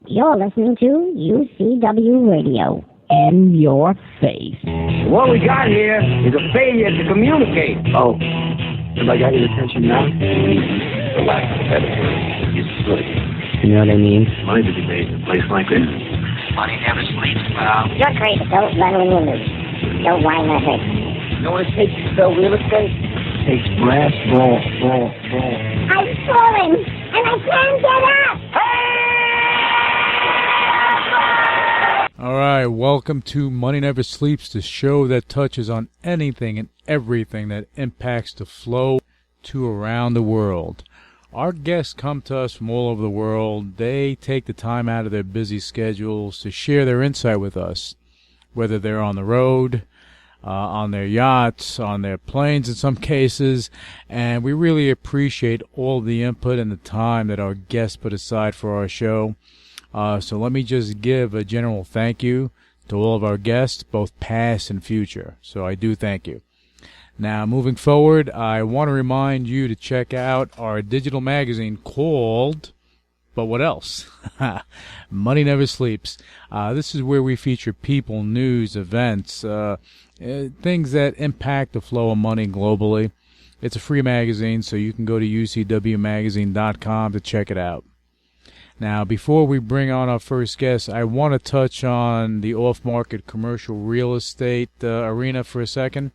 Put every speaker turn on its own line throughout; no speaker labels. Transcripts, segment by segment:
You're listening to UCW Radio. In your face.
What we got here is a failure to communicate.
Oh, have I got your attention now?
The lack of better is good.
You know what I mean?
Money to be made in a place like this.
Money never sleeps, pal.
You're crazy. Don't run when you lose. Don't whine that hurt.
You know what it takes to sell real estate? It takes brass ball.
I'm falling, and I can't get up.
All right, welcome to Money Never Sleeps, the show that touches on anything and everything that impacts the flow to around the world. Our guests come to us from all over the world. They take the time out of their busy schedules to share their insight with us, whether they're on the road, on their yachts, on their planes in some cases, and we really appreciate all the input and the time that our guests put aside for our show. So let me just give a general thank you to all of our guests, both past and future. So I do thank you. Now, moving forward, I want to remind you to check out our digital magazine called, but what else? Money Never Sleeps. This is where we feature people, news, events, things that impact the flow of money globally. It's a free magazine, so you can go to ucwmagazine.com to check it out. Now, before we bring on our first guest, I want to touch on the off-market commercial real estate arena for a second.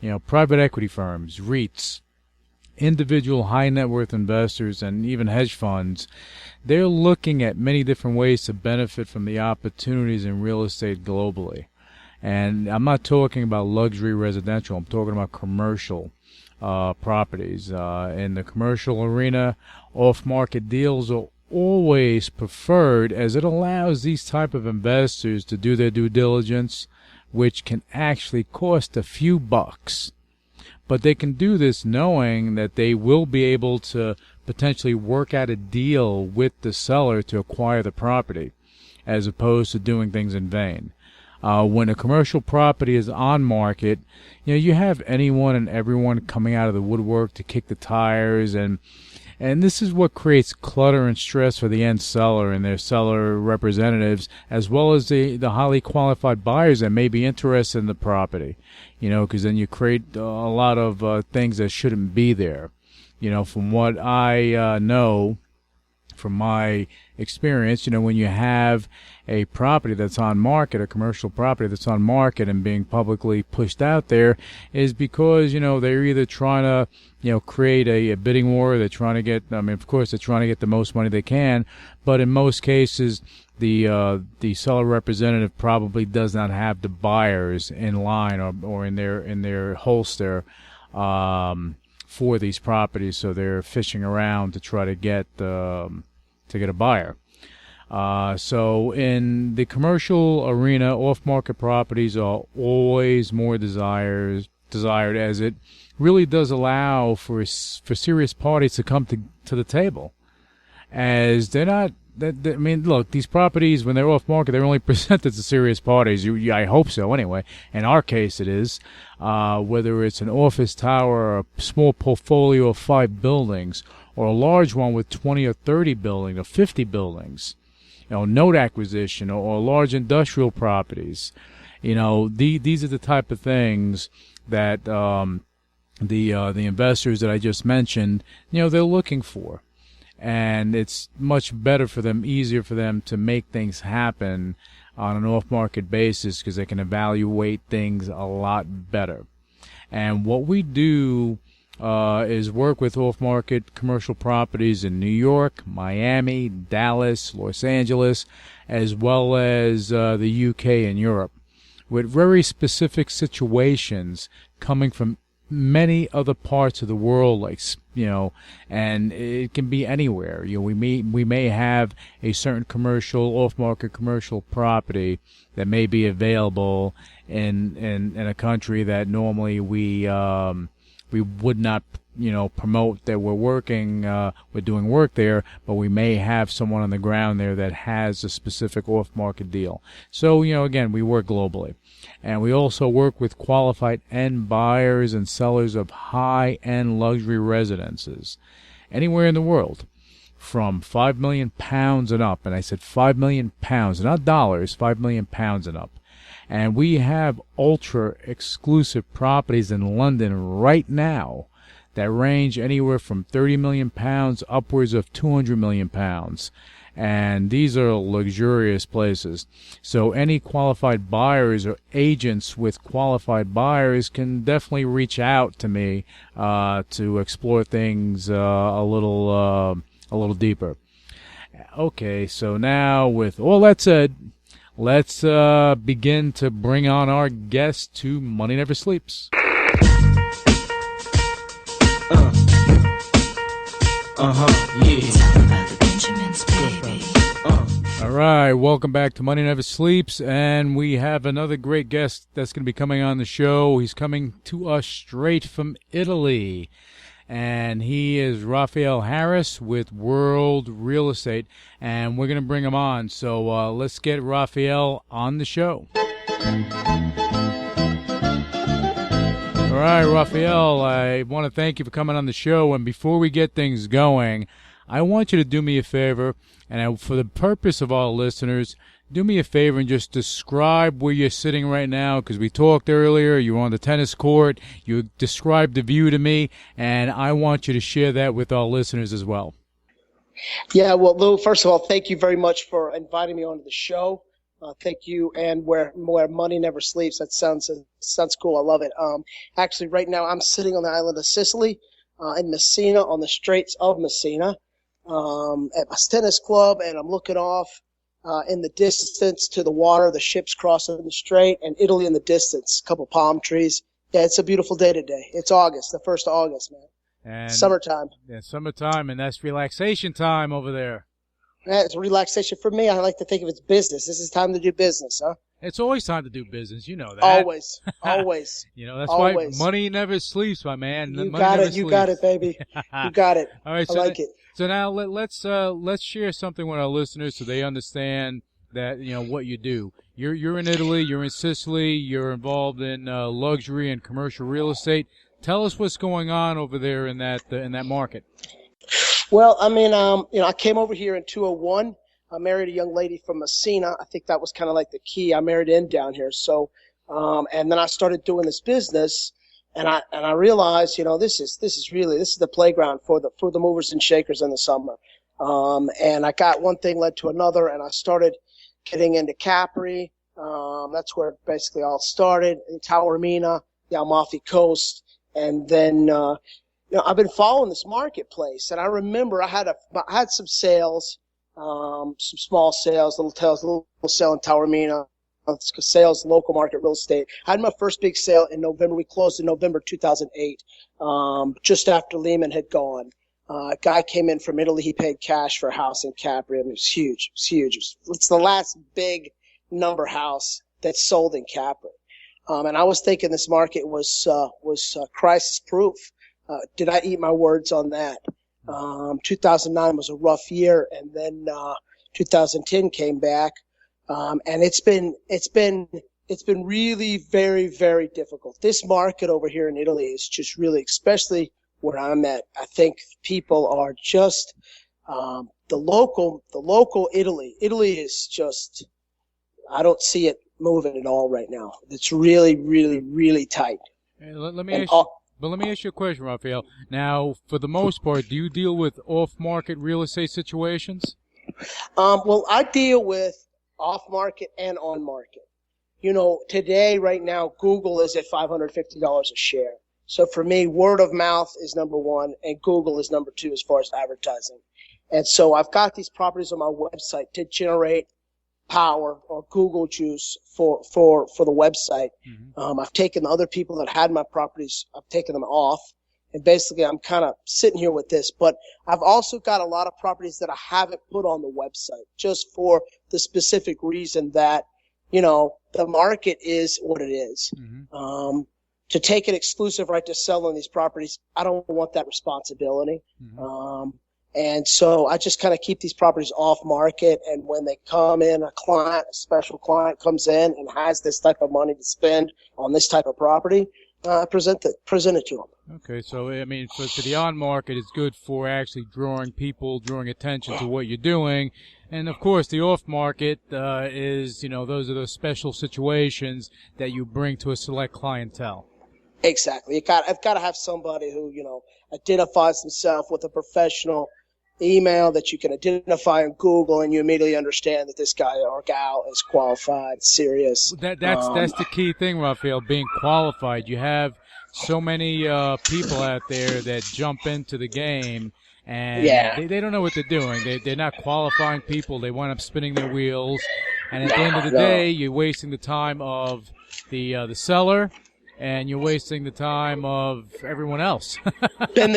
You know, private equity firms, REITs, individual high-net-worth investors, and even hedge funds, they're looking at many different ways to benefit from the opportunities in real estate globally. And I'm not talking about luxury residential. I'm talking about commercial properties. In the commercial arena, off-market deals are always preferred, as it allows these type of investors to do their due diligence, which can actually cost a few bucks. But they can do this knowing that they will be able to potentially work out a deal with the seller to acquire the property, as opposed to doing things in vain. When a commercial property is on market, you know, you have anyone and everyone coming out of the woodwork to kick the tires, and this is what creates clutter and stress for the end seller and their seller representatives, as well as the highly qualified buyers that may be interested in the property. You know, because then you create a lot of things that shouldn't be there. You know, from what I know, from my experience, you know, when you have a property that's on market, a commercial property that's on market and being publicly pushed out there, is because, you know, they're either trying to, you know, create a bidding war. They're trying to get, I mean, of course, they're trying to get the most money they can, but in most cases, the seller representative probably does not have the buyers in line or in their holster for these properties, so they're fishing around to try to get a buyer. So in the commercial arena, off-market properties are always more desired, as it really does allow for serious parties to come to the table, as they're not. I mean, look, these properties, when they're off-market, they're only presented to serious parties. I hope so, anyway. In our case, it is. Whether it's an office tower, or a small portfolio of 5 buildings, or a large one with 20 or 30 buildings, or 50 buildings, you know, note acquisition, or large industrial properties. You know, these are the type of things that the investors that I just mentioned, you know, they're looking for. And it's much better for them, easier for them to make things happen on an off-market basis, because they can evaluate things a lot better. And what we do is work with off-market commercial properties in New York, Miami, Dallas, Los Angeles, as well as the UK and Europe, with very specific situations coming from many other parts of the world, like, you know, and it can be anywhere. You know, we may have a certain commercial, off-market commercial property that may be available in a country that normally we would not, you know, promote that we're doing work there, but we may have someone on the ground there that has a specific off-market deal. So, you know, again, we work globally. And we also work with qualified end buyers and sellers of high-end luxury residences anywhere in the world. from 5 million pounds and up. And I said 5 million pounds, not dollars, 5 million pounds and up. And we have ultra exclusive properties in London right now that range anywhere from 30 million pounds upwards of 200 million pounds. And these are luxurious places. So any qualified buyers or agents with qualified buyers can definitely reach out to me to explore things a little deeper. Okay, so now with all that said, let's begin to bring on our guest to Money Never Sleeps. All right, welcome back to Money Never Sleeps, and we have another great guest that's going to be coming on the show. He's coming to us straight from Italy, and he is Raphael Harris with World Real Estate, and we're going to bring him on. So let's get Raphael on the show. All right, Raphael, I want to thank you for coming on the show, and before we get things going, I want you to do me a favor, and for the purpose of our listeners, do me a favor and just describe where you're sitting right now, because we talked earlier, you were on the tennis court, you described the view to me, and I want you to share that with our listeners as well.
Yeah, well, Lou, first of all, thank you very much for inviting me onto the show. Thank you, and where money never sleeps. That sounds cool. I love it. Actually, right now I'm sitting on the island of Sicily, in Messina, on the Straits of Messina, at my tennis club, and I'm looking off in the distance to the water, the ships crossing the strait, and Italy in the distance. A couple palm trees. Yeah, it's a beautiful day today. It's August, the 1st of August, man.
And
summertime.
Yeah, summertime, and that's relaxation time over there.
Yeah, it's relaxation for me. I like to think of it as business. This is time to do business, huh?
It's always time to do business. You know that.
Always. Always.
You know, that's
always.
Why money never sleeps, my man.
You got it. You got it, baby. You got it.
All right,
I like it.
So now let's share something with our listeners so they understand that, you know, what you do. You're in Italy. You're in Sicily. You're involved in luxury and commercial real estate. Tell us what's going on over there in that market.
Well, I mean, I came over here in 2001. I married a young lady from Messina. I think that was kind of like the key. I married in down here. So, and then I started doing this business, and I realized, you know, this is the playground for the movers and shakers in the summer. And I got one thing led to another, and I started getting into Capri. That's where it basically all started, in Taormina, the Amalfi Coast, and then, I've been following this marketplace, and I remember I had some sales, some small sales, little sale in Taormina, sales, local market real estate. I had my first big sale in November. We closed in November 2008, just after Lehman had gone. A guy came in from Italy. He paid cash for a house in Capri. I mean, it was huge. It was huge. It's the last big number house that sold in Capri. And I was thinking this market was crisis proof. Did I eat my words on that? 2009 was a rough year, and then 2010 came back, and it's been really very, very difficult. This market over here in Italy is just really, especially where I'm at. I think people are just the local Italy. Italy is just, I don't see it moving at all right now. It's really, really, really tight.
Hey, let me ask you a question, Raphael. Now, for the most part, do you deal with off-market real estate situations?
Well, I deal with off-market and on-market. You know, today, right now, Google is at $550 a share. So for me, word of mouth is number one, and Google is number two as far as advertising. And so I've got these properties on my website to generate power or Google juice for the website. Mm-hmm. I've taken the other people that had my properties, I've taken them off, and basically I'm kind of sitting here with this. But I've also got a lot of properties that I haven't put on the website, just for the specific reason that, you know, the market is what it is. Mm-hmm. To take an exclusive right to sell on these properties, I don't want that responsibility. Mm-hmm. And so I just kind of keep these properties off market. And when they come in, a special client comes in and has this type of money to spend on this type of property, present it to them.
Okay, so I mean, for the on market, it's good for actually drawing attention to what you're doing, and of course, the off market is, those are those special situations that you bring to a select clientele.
Exactly. I've got to have somebody who identifies themselves with a professional email that you can identify on Google, and you immediately understand that this guy or gal is qualified, serious.
That's the key thing, Raphael, being qualified. You have so many people out there that jump into the game, and they don't know what they're doing. They're not qualifying people. They wind up spinning their wheels, and at the end of the day, you're wasting the time of the seller, and you're wasting the time of everyone else.
been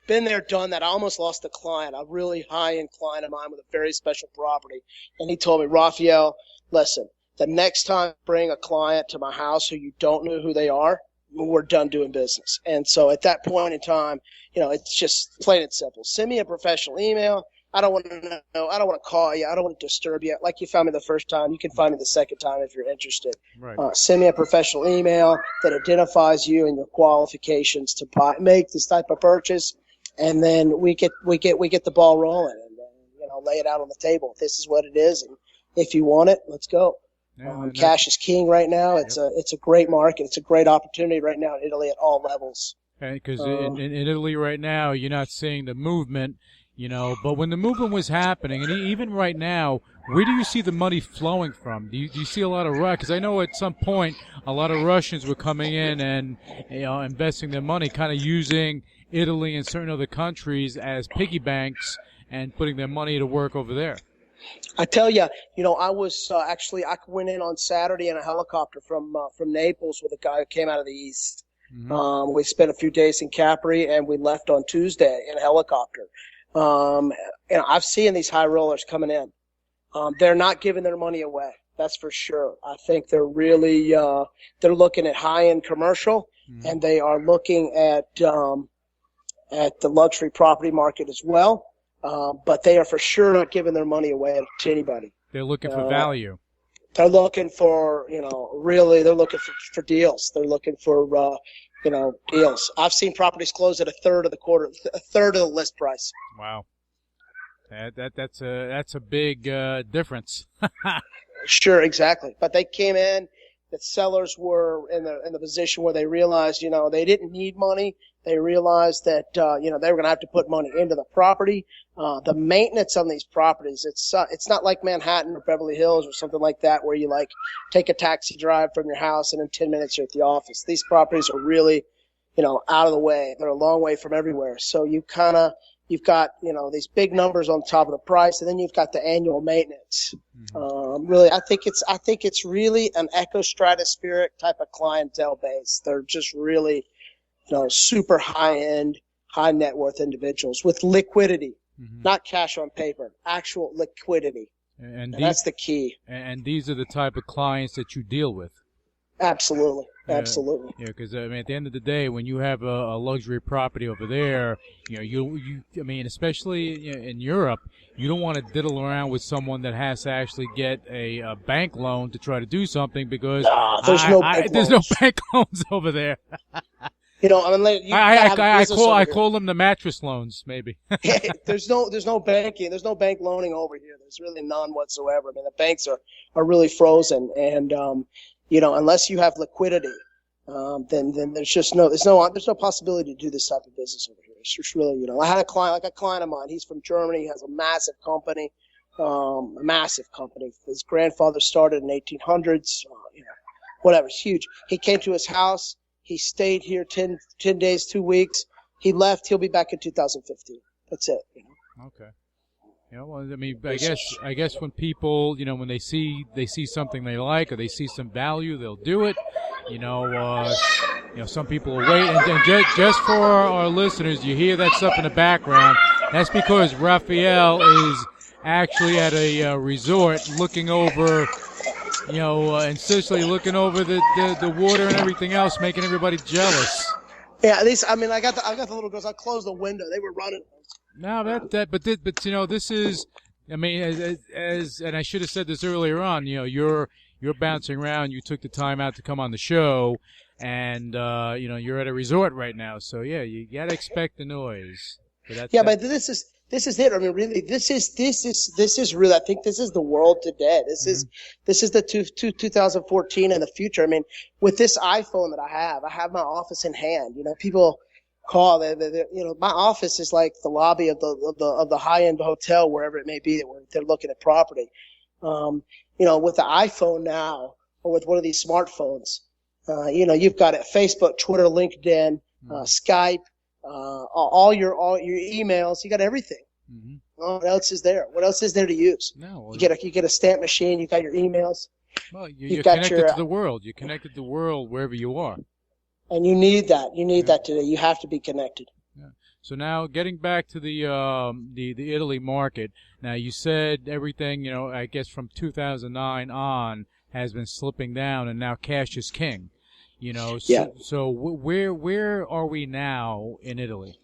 there, done that. I almost lost a client, a really high-end client of mine with a very special property. And he told me, Raphael, listen, the next time I bring a client to my house who you don't know who they are, we're done doing business. And so at that point in time, it's just plain and simple. Send me a professional email. I don't want to know. I don't want to call you. I don't want to disturb you. Like you found me the first time, you can find me the second time if you're interested.
Right.
Send me a professional email that identifies you and your qualifications to make this type of purchase, and then we get the ball rolling and lay it out on the table. This is what it is, and if you want it, let's go. Cash is king right now. It's a great market. It's a great opportunity right now in Italy at all levels.
Because in Italy right now, you're not seeing the movement. But when the movement was happening, and even right now, where do you see the money flowing from? Do you see a lot of Because I know at some point a lot of Russians were coming in and investing their money, kind of using Italy and certain other countries as piggy banks and putting their money to work over there.
I tell you, I was I went in on Saturday in a helicopter from Naples with a guy who came out of the East. Mm-hmm. We spent a few days in Capri, and we left on Tuesday in a helicopter. I've seen these high rollers coming in. They're not giving their money away. That's for sure. I think they're really, they're looking at high-end commercial, and they are looking at the luxury property market as well. But they are for sure not giving their money away to anybody.
They're looking for value.
They're looking for, really, they're looking for deals. They're looking for, deals. I've seen properties close at a third of the list price.
Wow. That's a big difference.
Sure, exactly. But they came in. The sellers were in the position where they realized, they didn't need money. They realized that, they were going to have to put money into the property. The maintenance on these properties, it's not like Manhattan or Beverly Hills or something like that where you take a taxi drive from your house and in 10 minutes you're at the office. These properties are really, out of the way. They're a long way from everywhere. So you've got, these big numbers on top of the price, and then you've got the annual maintenance. Mm-hmm. Really, I think it's really an eco-stratospheric type of clientele base. They're just really, super high-end, high net worth individuals with liquidity, not cash on paper, actual liquidity. And that's the key.
And these are the type of clients that you deal with.
Absolutely. Absolutely.
Yeah, because at the end of the day, when you have a luxury property over there, especially in Europe, you don't want to diddle around with someone that has to actually get a bank loan to try to do something because
there's no
bank loans over there.
I
call them the mattress loans, maybe.
There's no banking. There's no bank loaning over here. There's really none whatsoever. The banks are really frozen, and unless you have liquidity, then there's no possibility to do this type of business over here. It's just really, I had a client of mine. He's from Germany. He has a massive company. His grandfather started in the 1800s. Whatever, it's huge. He came to his house. He stayed here 10 days, 2 weeks. He left. He'll be back in 2015. That's it.
Okay. I guess when people, when they see something they like or they see some value, they'll do it. Some people will wait. And just for our listeners, you hear that stuff in the background. That's because Raphael is actually at a resort looking over, and seriously looking over the water and everything else, making everybody jealous.
Yeah, I got the little girls. I closed the window. They were running.
No, but this is, and I should have said this earlier on. You're bouncing around. You took the time out to come on the show, and you're at a resort right now. So yeah, you gotta expect the noise.
But this is it. I mean, really, this is really. I think this is the world today. This is the 2014 and the future. I mean, with this iPhone that I have my office in hand. People call. My office is like the lobby of the high-end hotel, wherever it may be that they're looking at property. With the iPhone now, or with one of these smartphones, you've got it: Facebook, Twitter, LinkedIn, Skype. All your emails, you got everything. Mm-hmm. What else is there? What else is there to use?
No,
you get a stamp machine. You got your emails.
Well, you're connected to the world. You're connected to the world wherever you are.
And you need that. You need that today. You have to be connected.
Yeah. So now, getting back to the Italy market. Now, you said everything. I guess from 2009 on has been slipping down, and now cash is king. So where are we now in Italy?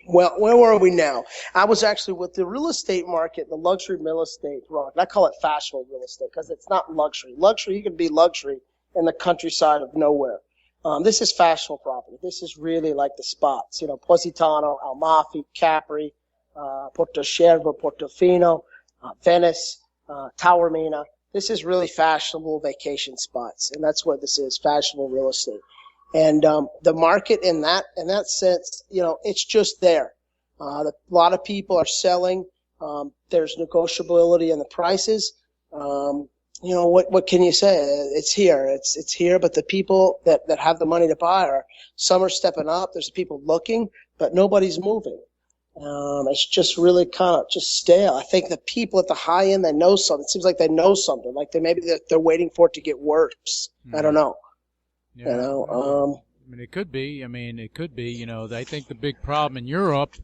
Well, where are we now? I was actually with the real estate market, the luxury real estate, Ron. I call it fashionable real estate because it's not luxury. Luxury, you can be luxury in the countryside of nowhere. This is fashionable property. This is really like the spots, Positano, Amalfi, Capri, Portocervo, Portofino, Venice, Taormina. This is really fashionable vacation spots, and that's what this is, fashionable real estate. And the market in that sense, it's just there. A lot of people are selling. There's negotiability in the prices. What can you say? It's here. It's here, but the people that have the money to buy some are stepping up. There's people looking, but nobody's moving. It's just really kind of just stale. I think the people at the high end, they know something. It seems like they know something. Like they're waiting for it to get worse. I don't know.
Yeah. It could be. I think the big problem in Europe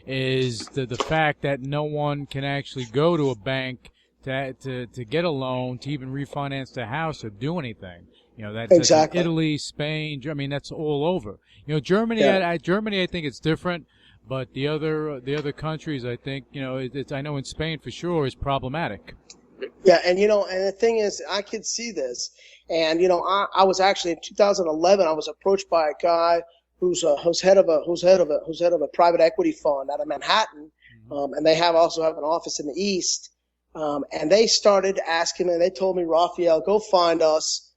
is the fact that no one can actually go to a bank to get a loan, to even refinance the house or do anything. That's
exactly.
Italy, Spain. That's all over. Germany.
Yeah.
Germany, I think it's different. But the other countries, I think, I know in Spain for sure is problematic.
Yeah, and and the thing is, I could see this, and I was actually in 2011. I was approached by a guy who's head of a private equity fund out of Manhattan, and they also have an office in the East, and they started asking me. And they told me, Raphael, go find us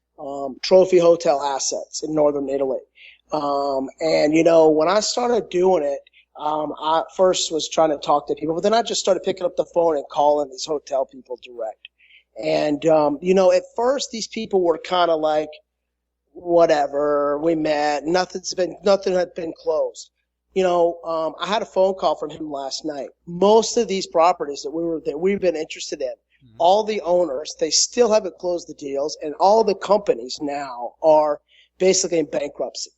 trophy hotel assets in northern Italy, and when I started doing it. I first was trying to talk to people, but then I just started picking up the phone and calling these hotel people direct. And, at first these people were kind of like, whatever, we met, nothing had been closed. I had a phone call from him last night. Most of these properties that we've been interested in, all the owners, they still haven't closed the deals, and all the companies now are basically in bankruptcy.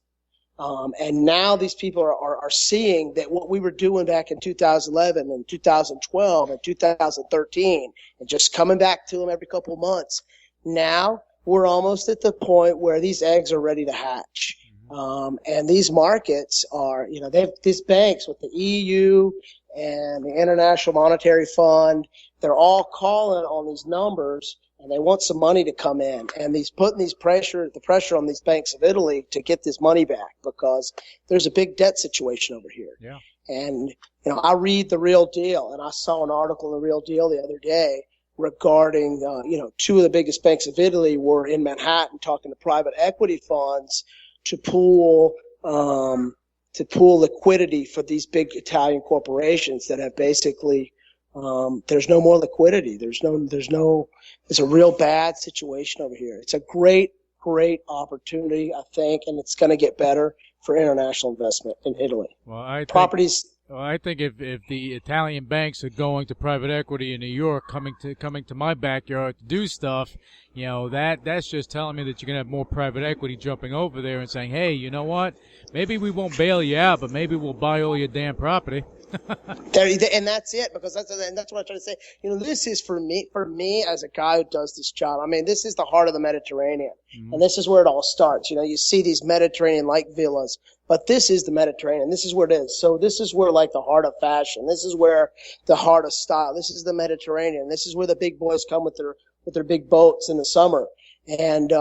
And now these people are seeing that what we were doing back in 2011 and 2012 and 2013 and just coming back to them every couple of months. Now we're almost at the point where these eggs are ready to hatch. And these markets are, they have these banks with the EU and the International Monetary Fund. They're all calling on these numbers. And they want some money to come in, and putting the pressure on these banks of Italy to get this money back because there's a big debt situation over here.
Yeah.
And I read the Real Deal, and I saw an article in the Real Deal the other day regarding two of the biggest banks of Italy were in Manhattan talking to private equity funds to pool liquidity for these big Italian corporations that have basically. There's no more liquidity. It's a real bad situation over here. It's a great opportunity, I think, and it's going to get better for international investment in Italy.
Well, I think if the Italian banks are going to private equity in New York, coming to my backyard to do stuff, that's just telling me that you're going to have more private equity jumping over there and saying, hey, you know what? Maybe we won't bail you out, but maybe we'll buy all your damn property.
And that's it, because that's what I'm trying to say. This is for me as a guy who does this job. I mean, this is the heart of the Mediterranean, and this is where it all starts. You see these Mediterranean-like villas, but this is the Mediterranean. This is where it is. So this is where like the heart of fashion. This is where the heart of style. This is the Mediterranean. This is where the big boys come with their big boats in the summer. And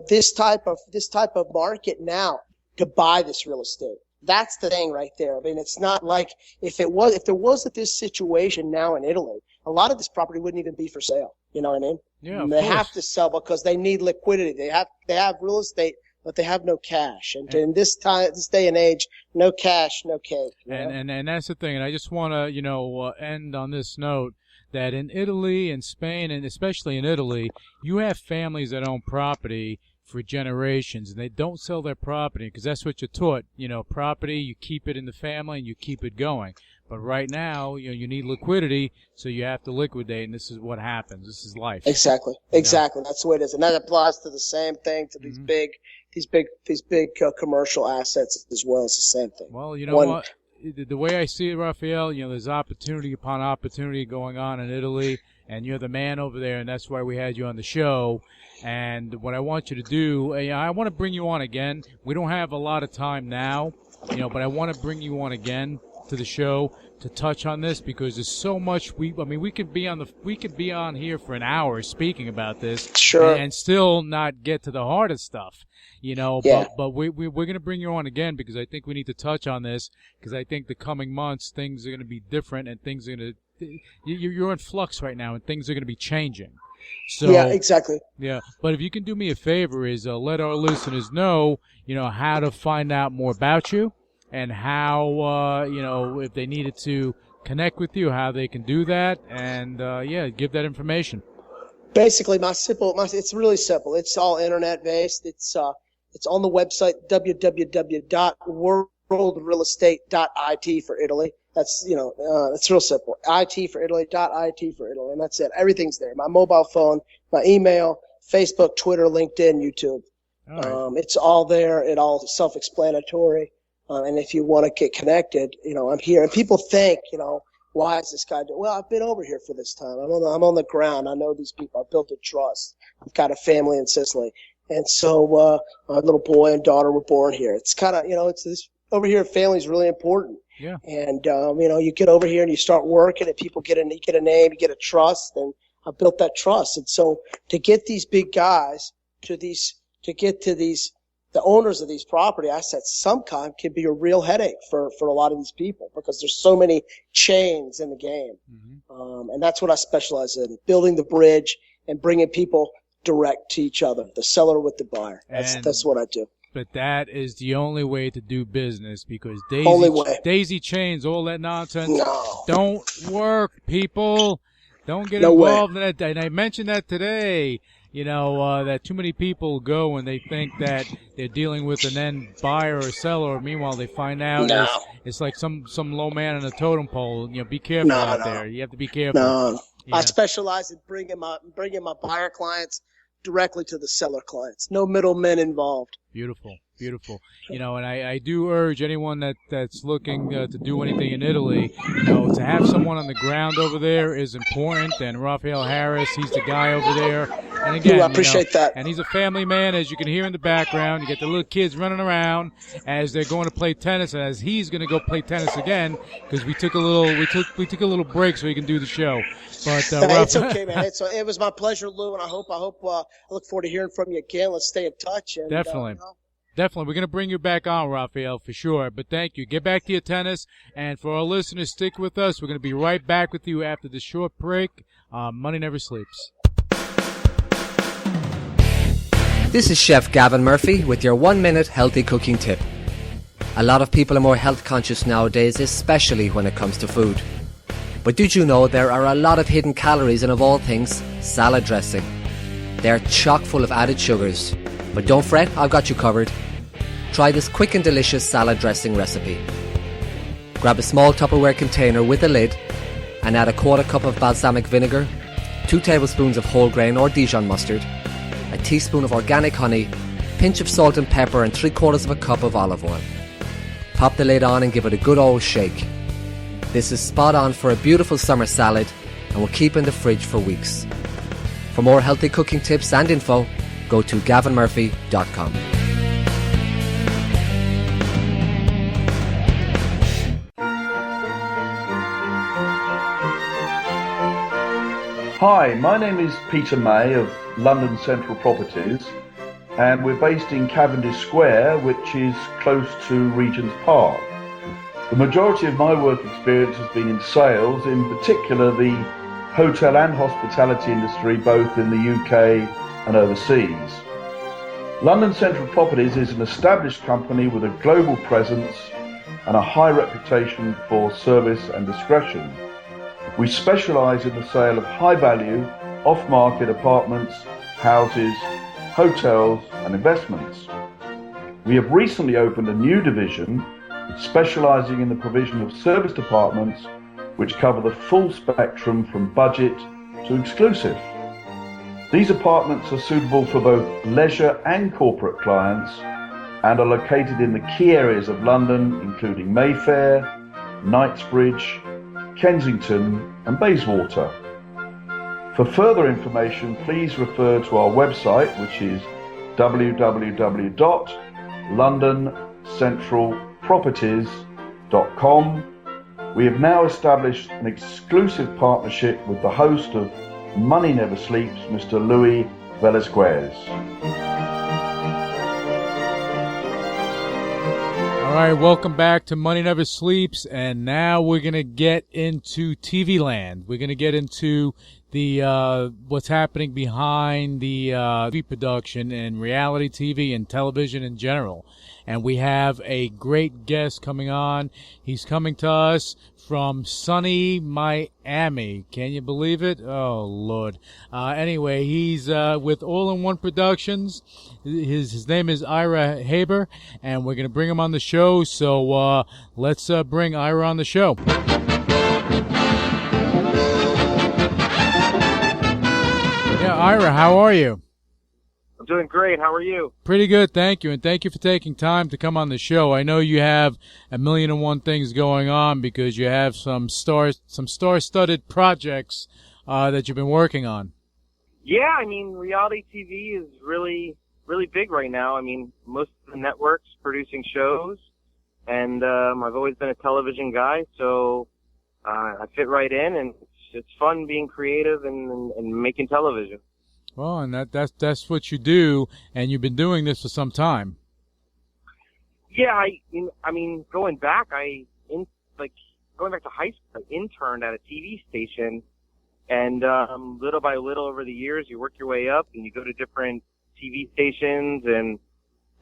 this type of market now to buy this real estate. That's the thing right there. I mean, it's not like if there wasn't this situation now in Italy, a lot of this property wouldn't even be for sale. You know what I mean?
Yeah,
and they have to sell because they need liquidity. They have real estate, but they have no cash. And in this day and age, no cash, no cake.
And that's the thing. And I just want to end on this note that in Italy and Spain, and especially in Italy, you have families that own property for generations, and they don't sell their property because that's what you're taught. Property, you keep it in the family and you keep it going. But right now, you need liquidity, so you have to liquidate, and this is what happens. This is life.
Exactly. That's the way it is, and that applies to the same thing to these big commercial assets as well. It's the same thing.
Well, you know what? The way I see it, Raphael, there's opportunity upon opportunity going on in Italy, and you're the man over there, and that's why we had you on the show. And what I want you to do, I want to bring you on again. We don't have a lot of time now, but I want to bring you on again to the show to touch on this because there's so much. We could be on here for an hour speaking about this,
sure,
and still not get to the heart of stuff.
Yeah.
But we're going to bring you on again because I think we need to touch on this because I think the coming months things are going to be different and things are going to. You're in flux right now and things are going to be changing. So,
yeah, exactly.
Yeah, but if you can do me a favor is let our listeners know, how to find out more about you and how, if they needed to connect with you, how they can do that and, give that information.
Basically, it's really simple. It's all internet based. It's on the website www.worldrealestate.it for Italy. That's, it's real simple. IT for Italy, .it for Italy, and that's it. Everything's there. My mobile phone, my email, Facebook, Twitter, LinkedIn, YouTube.
All right.
It's all there. It's all self-explanatory. And if you want to get connected, I'm here. And people think, why is this guy doing? Well, I've been over here for this time. I'm on the ground. I know these people. I've built a trust. I've got a family in Sicily. And so, my little boy and daughter were born here. It's kind of, it's this over here. Family is really important.
Yeah.
And, you get over here and you start working and people you get a name, you get a trust, and I built that trust. And so to get these big guys the owners of these property assets sometimes can be a real headache for a lot of these people because there's so many chains in the game.
Mm-hmm.
And that's what I specialize in, building the bridge and bringing people direct to each other, the seller with the buyer. That's what I do.
But that is the only way to do business because daisy chains, all that nonsense, don't work, people. Don't get involved in that. And I mentioned that today, that too many people go and they think that they're dealing with an end buyer or seller. Meanwhile, they find out it's like some low man on a totem pole. Be careful out there. You have to be careful.
No. I specialize in bringing my buyer clients directly to the seller clients. No middlemen involved.
Beautiful. And I do urge anyone that's looking to do anything in Italy, to have someone on the ground over there is important. And Raphael Harris, he's the guy over there. And again,
I appreciate that.
And he's a family man, as you can hear in the background. You get the little kids running around as they're going to play tennis, and as he's going to go play tennis again because we took a little break so he can do the show. But
it's okay, man. It was my pleasure, Lou, and I look forward to hearing from you again. Let's stay in touch. And,
Definitely. Definitely. We're going to bring you back on, Raphael, for sure. But thank you. Get back to your tennis. And for our listeners, stick with us. We're going to be right back with you after this short break. Money Never Sleeps.
This is Chef Gavin Murphy with your 1-minute healthy cooking tip. A lot of people are more health conscious nowadays, especially when it comes to food. But did you know there are a lot of hidden calories in, of all things, salad dressing? They're chock full of added sugars. But don't fret, I've got you covered. Try this quick and delicious salad dressing recipe. Grab a small Tupperware container with a lid and add a 1/4 cup of balsamic vinegar, 2 tablespoons of whole grain or Dijon mustard, a teaspoon of organic honey, pinch of salt and pepper and 3/4 cup of olive oil. Pop the lid on and give it a good old shake. This is spot on for a beautiful summer salad and will keep in the fridge for weeks. For more healthy cooking tips and info, go to gavinmurphy.com.
Hi, my name is Peter May of London Central Properties, and we're based in Cavendish Square, which is close to Regent's Park. The majority of my work experience has been in sales, in particular the hotel and hospitality industry, both in the UK and overseas. London Central Properties is an established company with a global presence and a high reputation for service and discretion. We specialise in the sale of high-value, off-market apartments, houses, hotels and investments. We have recently opened a new division specialising in the provision of service departments which cover the full spectrum from budget to exclusive. These apartments are suitable for both leisure and corporate clients and are located in the key areas of London, including Mayfair, Knightsbridge, Kensington and Bayswater. For further information, please refer to our website, which is www.londoncentralproperties.com. We have now established an exclusive partnership with the host of Money Never Sleeps, Mr. Louis Velasquez.
All right, welcome back to Money Never Sleeps, and now we're going to get into TV land. We're going to get into the what's happening behind the TV production and reality TV and television in general. And we have a great guest coming on. He's coming to us from sunny Miami. Can you believe it? Oh, Lord. Anyway, he's with All-in-One Productions. His name is Ira Haber, and we're going to bring him on the show. So let's bring Ira on the show. Yeah, Ira, how are you?
I'm doing great. How are you?
Pretty good, thank you, and thank you for taking time to come on the show. I know you have a million and one things going on because you have some star-studded projects that you've been working on.
Yeah, I mean, reality TV is really big right now. I mean, most of the networks producing shows, and I've always been a television guy, so I fit right in, and it's fun being creative and making television.
Well, and that's what you do, and you've been doing this for some time.
Yeah, I mean, going back to high school, I interned at a TV station, and little by little over the years, you work your way up, and you go to different TV stations, and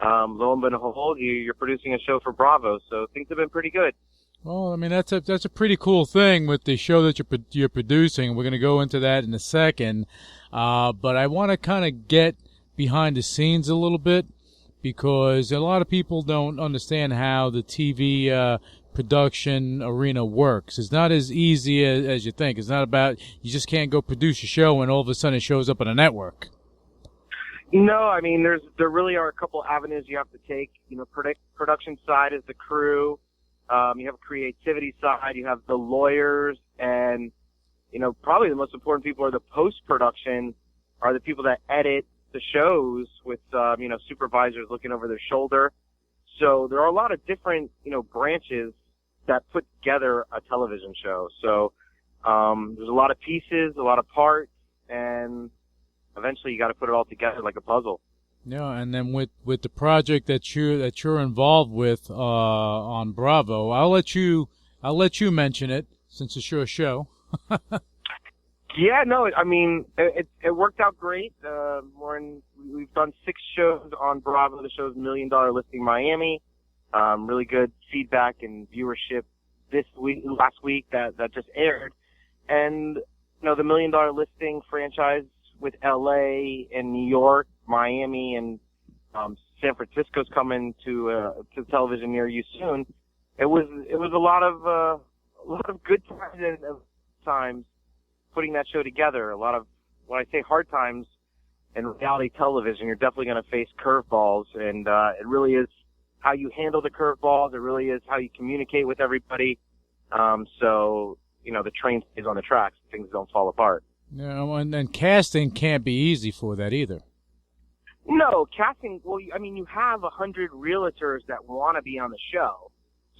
lo and behold, you're producing a show for Bravo. So things have been pretty good.
Well, I mean, that's a pretty cool thing with the show that you're producing. We're going to go into that in a second. But I want to kind of get behind the scenes a little bit because a lot of people don't understand how the TV production arena works. It's not as easy as you think. It's not about you just can't go produce a show and all of a sudden it shows up on a network.
No, I mean, there really are a couple avenues you have to take. You know, production side is the crew. You have a creativity side, you have the lawyers, and, you know, probably the most important people are the post-production, are the people that edit the shows with, you know, supervisors looking over their shoulder. So there are a lot of different, you know, branches that put together a television show. So there's a lot of pieces, a lot of parts, and eventually you got to put it all together like a puzzle.
Yeah, and then with the project that you're involved with on Bravo, I'll let you mention it since it's your show.
Yeah, no, I mean it worked out great. We've done 6 shows on Bravo. The show's $1 Million Listing Miami. Really good feedback and viewership last week that just aired, and you know the $1 Million Listing franchise with LA and New York, Miami, and San Francisco's coming to television near you soon. It was a lot of good times and times putting that show together. A lot of, when I say hard times in reality television, you're definitely going to face curveballs, and it really is how you handle the curveballs. It really is how you communicate with everybody. So you know the train stays on the tracks. Things don't fall apart.
Yeah, and casting can't be easy for that either.
No, casting, well, I mean, you have 100 realtors that want to be on the show.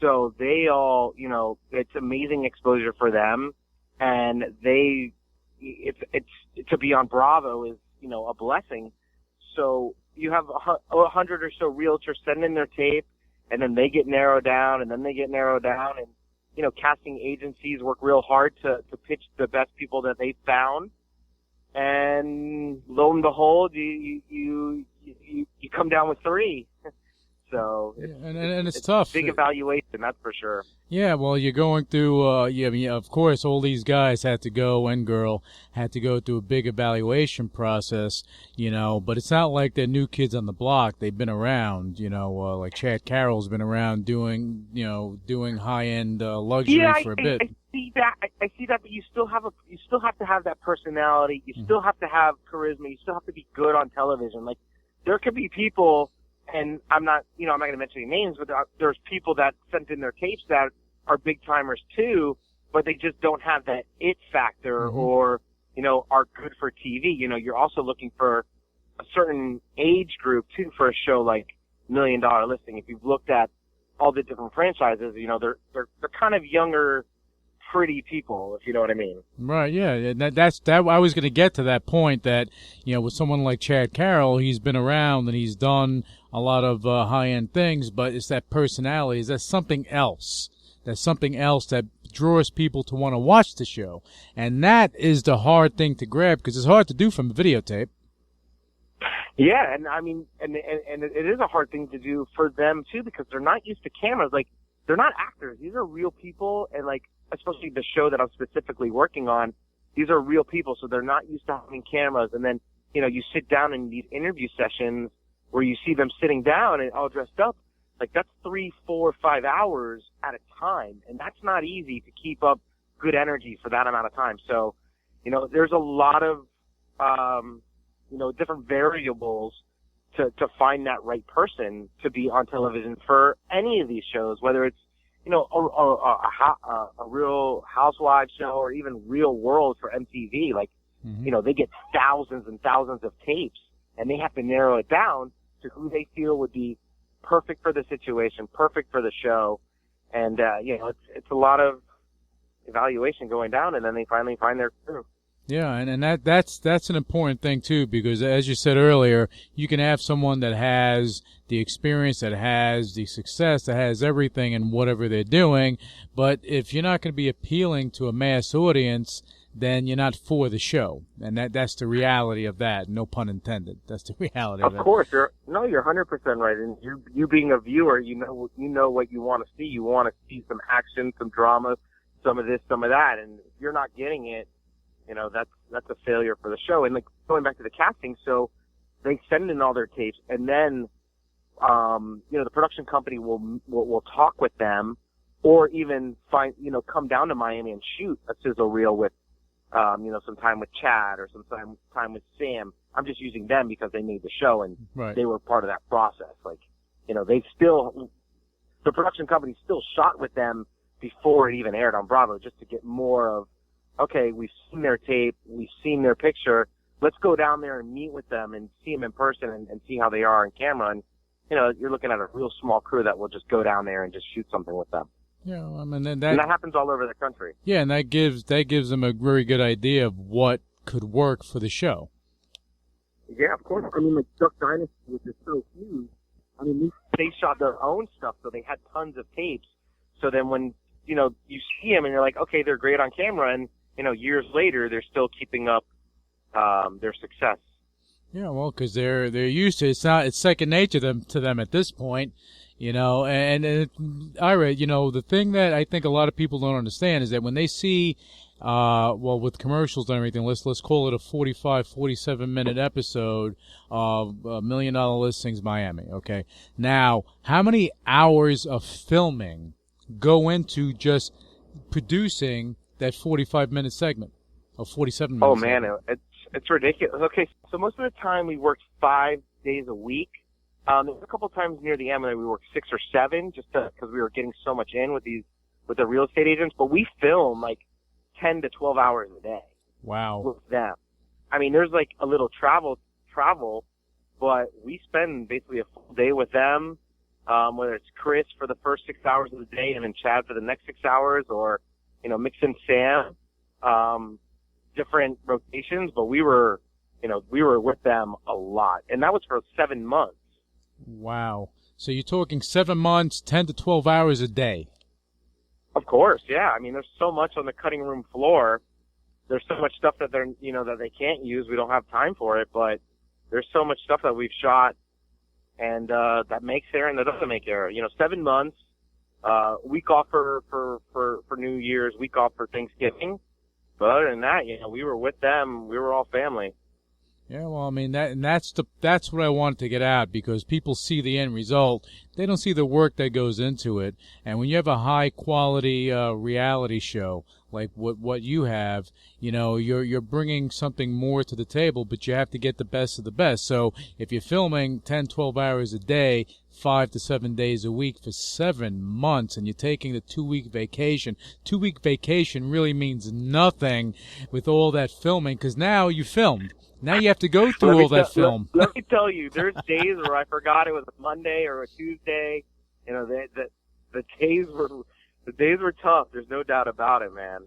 So they all, you know, it's amazing exposure for them. And they, it's to be on Bravo is, you know, a blessing. So you have 100 or so realtors send in their tape, and then they get narrowed down, and then they get narrowed down, and, you know, casting agencies work real hard to pitch the best people that they found. And lo and behold, you come down with 3. So
it's tough.
Big evaluation, that's for sure.
Yeah, well, you're going through. I mean, of course, all these guys had to go and girl had to go through a big evaluation process, you know. But it's not like they're new kids on the block. They've been around, you know. Like Chad Carroll's been around doing high end luxury for a bit.
I see that. I see that, but you still have to have that personality. You still have to have charisma. You still have to be good on television. Like, there could be people. And I'm not going to mention any names, but there's people that sent in their tapes that are big timers too, but they just don't have that it factor or, you know, are good for TV. You know, you're also looking for a certain age group too for a show like $1 Million Listing. If you've looked at all the different franchises, you know, they're kind of younger, pretty people, if you know what I mean.
Right, yeah. And that's I was going to get to that point that, you know, with someone like Chad Carroll, he's been around and he's done a lot of high-end things, but it's that personality. Is that something else? That's something else that draws people to want to watch the show. And that is the hard thing to grab because it's hard to do from a videotape.
Yeah, and I mean, and it is a hard thing to do for them too because they're not used to cameras. Like, they're not actors. These are real people, and like, especially the show that I'm specifically working on, these are real people, so they're not used to having cameras. And then, you know, you sit down in these interview sessions where you see them sitting down and all dressed up. Like, that's 3, 4, 5 hours at a time, and that's not easy to keep up good energy for that amount of time. So, you know, there's a lot of, you know, different variables to find that right person to be on television for any of these shows, whether it's, you know, a Real Housewives show or even Real World for MTV. Like, you know, they get thousands and thousands of tapes, and they have to narrow it down to who they feel would be perfect for the situation, perfect for the show. And, you know, it's a lot of evaluation going down, and then they finally find their crew.
Yeah, and that's an important thing too, because as you said earlier, you can have someone that has the experience, that has the success, that has everything in whatever they're doing, but if you're not going to be appealing to a mass audience, then you're not for the show, and that's the reality of that. No pun intended. That's the reality of it.
Of course, you're 100% right, and you being a viewer, you know what you want to see. You want to see some action, some drama, some of this, some of that, and if you're not getting it, you know, that's a failure for the show. And like, going back to the casting, so they send in all their tapes, and then you know, the production company will talk with them, or even come down to Miami and shoot a sizzle reel with you know, some time with Chad or some time with Sam. I'm just using them because they made the show and they were part of that process. Like, you know, the production company still shot with them before it even aired on Bravo, just to get more of, okay, we've seen their tape, we've seen their picture, let's go down there and meet with them and see them in person and see how they are on camera. And, you know, you're looking at a real small crew that will just go down there and just shoot something with them.
Yeah, I mean, and
that happens all over the country.
Yeah, and that gives them a very good idea of what could work for the show.
Yeah, of course. I mean, like Duck Dynasty, which is so huge. I mean, they shot their own stuff, so they had tons of tapes. So then when, you know, you see them and you're like, okay, they're great on camera, and, you know, years later, they're still keeping up their success.
Yeah, well, because they're used to it. It's second nature to them at this point, you know. And Ira, you know, the thing that I think a lot of people don't understand is that when they see, well, with commercials and everything, let's call it a 45, 47-minute episode of $1 Million Listings Miami. Okay, now how many hours of filming go into just producing that 45-minute segment or 47 minutes?
Oh man, it's ridiculous. Okay, so most of the time we worked 5 days a week. There was a couple of times near the end when we worked 6 or 7, just because we were getting so much in with the real estate agents. But we film like 10 to 12 hours a day.
Wow.
With them. I mean, there's like a little travel, but we spend basically a full day with them. Whether it's Chris for the first 6 hours of the day and then Chad for the next 6 hours, or, you know, mix in Sam. different rotations, but we were with them a lot. And that was for 7 months.
Wow. So you're talking 7 months, 10 to 12 hours a day.
Of course, yeah. I mean, there's so much on the cutting room floor. There's so much stuff that that they can't use. We don't have time for it, but there's so much stuff that we've shot and that makes air and that doesn't make air. 7 months, week off for New Year's, week off for Thanksgiving. But other than that, we were with them. We were all family.
Yeah, well, I mean, that's what I wanted to get at, because people see the end result. They don't see the work that goes into it. And when you have a high-quality reality show like what you have, you're bringing something more to the table, but you have to get the best of the best. So if you're filming 10, 12 hours a day, 5 to 7 days a week for 7 months, and you're taking the 2-week vacation, 2-week vacation really means nothing with all that filming, because now you filmed. Now you have to go through all that film.
Let me tell you, there's days where I forgot it was a Monday or a Tuesday. The days were tough. There's no doubt about it, man.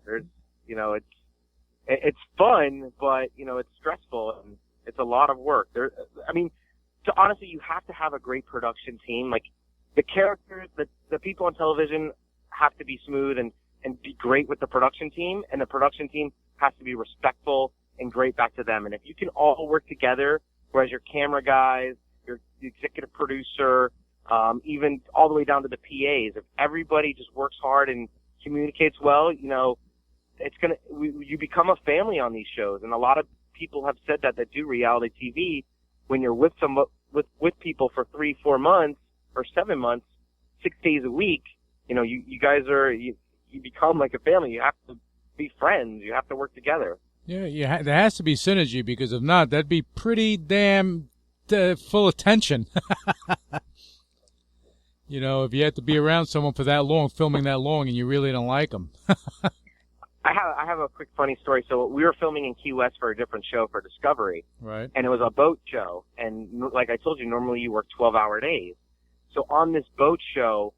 It's fun, but it's stressful and it's a lot of work. Honestly, you have to have a great production team. Like the characters, the people on television have to be smooth and be great with the production team, and the production team has to be respectful and great back to them. And if you can all work together, whereas your camera guys, your executive producer, even all the way down to the PAs, if everybody just works hard and communicates well, you become a family on these shows. And a lot of people have said that do reality TV, when you're with people for 3-4 months or 7 months, 6 days a week, you guys you become like a family. You have to be friends. You have to work together.
Yeah, there has to be synergy, because if not, that'd be pretty damn full of tension. If you have to be around someone for that long, filming that long, and you really don't like them.
I have a quick funny story. So we were filming in Key West for a different show for Discovery.
Right.
And it was a boat show. And like I told you, normally you work 12-hour days. So on this boat show,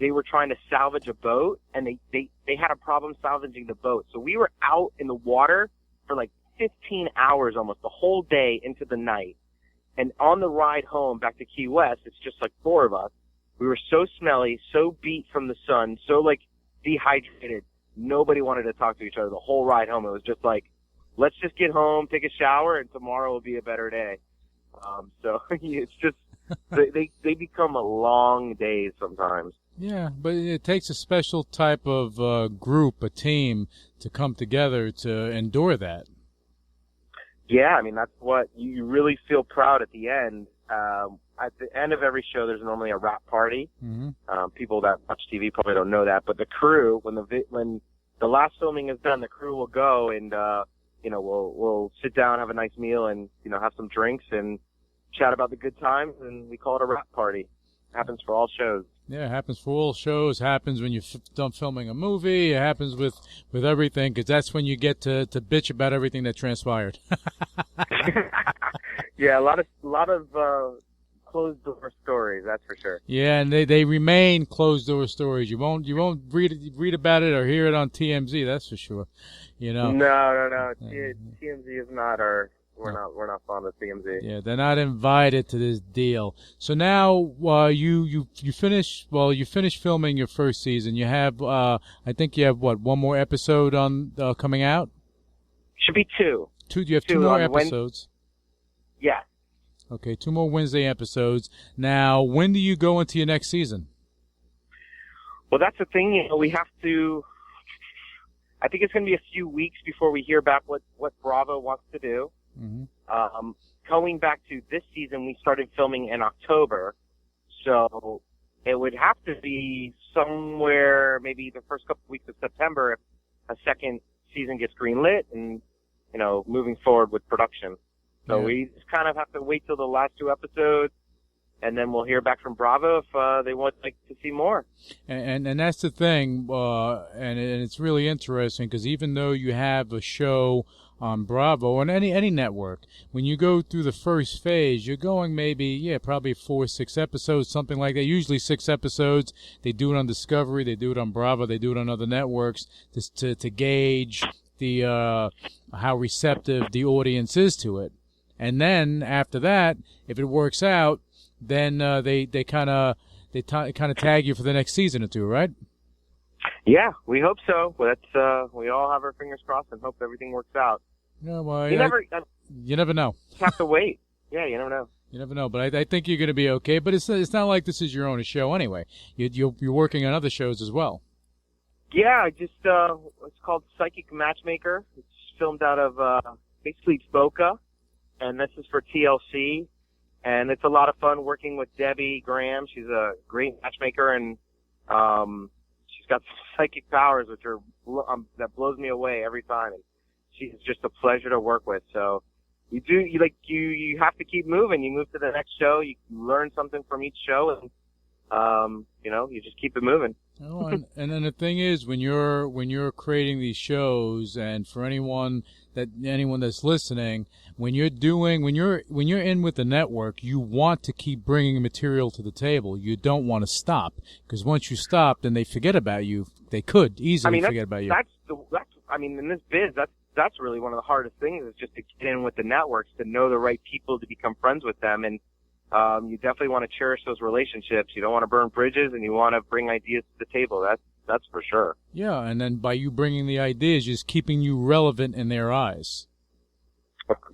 they were trying to salvage a boat, and they had a problem salvaging the boat. So we were out in the water for like 15 hours almost, the whole day into the night. And on the ride home back to Key West, it's just like 4 of us. We were so smelly, so beat from the sun, so like dehydrated. Nobody wanted to talk to each other the whole ride home. It was just like, let's just get home, take a shower, and tomorrow will be a better day. So it's just, they become a long days sometimes.
Yeah, but it takes a special type of group, a team, to come together to endure that.
Yeah, I mean, that's what you really feel proud at the end. At the end of every show, there's normally a wrap party. Mm-hmm. People that watch TV probably don't know that, but the crew, when the last filming is done, the crew will go and we'll sit down, have a nice meal, and have some drinks and chat about the good times, and we call it a wrap party. It happens for all shows.
Yeah, it happens for all shows. It happens when you're done filming a movie. It happens with everything, because that's when you get to bitch about everything that transpired. Yeah, a lot of closed door stories, that's for sure. Yeah, and they remain closed door stories. You won't read about it or hear it on TMZ, that's for sure. No. TMZ is not our. We're not fond of TMZ. Yeah, they're not invited to this deal. So now, you finish filming your first season. You have, I think you have one more episode on coming out. Should be 2. You have 2 more episodes. Yeah. Okay, 2 more Wednesday episodes. Now, when do you go into your next season? Well, that's the thing. We have to. I think it's going to be a few weeks before we hear back what Bravo wants to do. Mm-hmm. Going back to this season, we started filming in October, so it would have to be somewhere maybe the first couple of weeks of September if a second season gets greenlit and moving forward with production. So we just kind of have to wait till the last 2 episodes, and then we'll hear back from Bravo if they want to see more. And that's the thing, and it's really interesting, because even though you have a show on Bravo and any network, when you go through the first phase, you're going probably 4 or 6 episodes, something like that. Usually 6 episodes. They do it on Discovery, they do it on Bravo, they do it on other networks to gauge the how receptive the audience is to it. And then after that, if it works out, then they kind of tag you for the next season or two, right?
Yeah, we hope so. But that's we all have our fingers crossed and hope everything works out.
No, well,
you never
know.
You have to wait. Yeah, you never know.
You never know, but I think you're going to be okay. But it's not like this is your own show anyway. You're working on other shows as well.
Yeah, it's called Psychic Matchmaker. It's filmed out of basically Boca, and this is for TLC. And it's a lot of fun working with Debbie Graham. She's a great matchmaker, and she's got psychic powers, which are that blows me away every time. And she's just a pleasure to work with. So you have to keep moving. You move to the next show. You learn something from each show, and you just keep it moving.
Oh, and then the thing is, when you're creating these shows, and for anyone that's listening, when you're in with the network, you want to keep bringing material to the table. You don't want to stop, because once you stop, then they forget about you. They could easily forget about you.
In this biz, that's really one of the hardest things, is just to get in with the networks, to know the right people, to become friends with them, and you definitely want to cherish those relationships. You don't want to burn bridges, and you want to bring ideas to the table. That's for sure.
Yeah, and then by you bringing the ideas, just keeping you relevant in their eyes.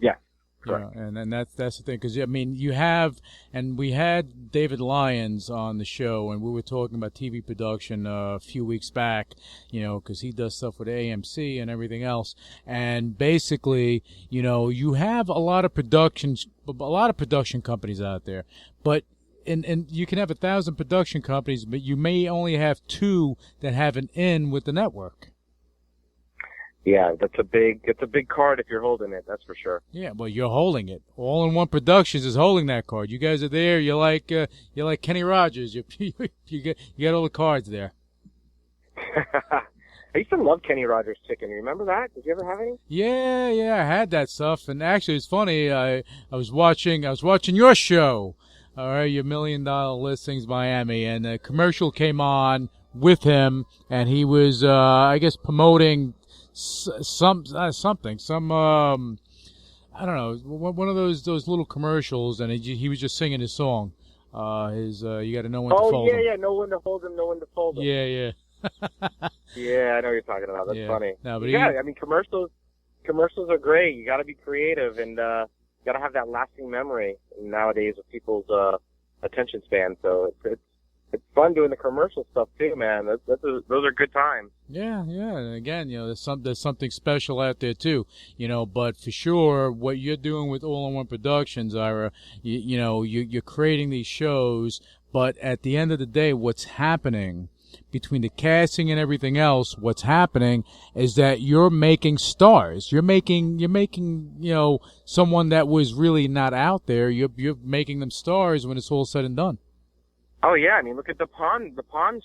Yeah. Correct.
Yeah, and then that's the thing, because you have, and we had David Lyons on the show, and we were talking about TV production a few weeks back, because he does stuff with AMC and everything else, and basically, you have a lot of production companies out there, but and you can have 1,000 production companies, but you may only have 2 that have an in with the network.
Yeah, it's a big card if you're holding it, that's for sure.
Yeah, well, you're holding it. All in One Productions is holding that card. You guys are there. You're like Kenny Rogers. You got all the cards there.
I used to love Kenny Rogers chicken. You remember that? Did you ever have any?
Yeah, I had that stuff. And actually, it's funny. I was watching your show, all right, your $1 Million Listings Miami, and a commercial came on with him, and he was, I guess, promoting something, I don't know, one of those little commercials, and he was just singing his song. You got to know when to fold him.
Oh, yeah, know when to hold him, know when to fold him.
Yeah.
Yeah, I know what you're talking about. That's funny.
No, but
commercials are great. You got to be creative, and you got to have that lasting memory nowadays of people's attention span. So it's fun doing the commercial stuff too, man. Those are good times.
Yeah. And again, there's something special out there too, But for sure, what you're doing with All in One Productions, Ira, you're creating these shows. But at the end of the day, what's happening between the casting and everything else, what's happening is that you're making stars. You're making someone that was really not out there. You're making them stars when it's all said and done.
Oh yeah, look at the pawn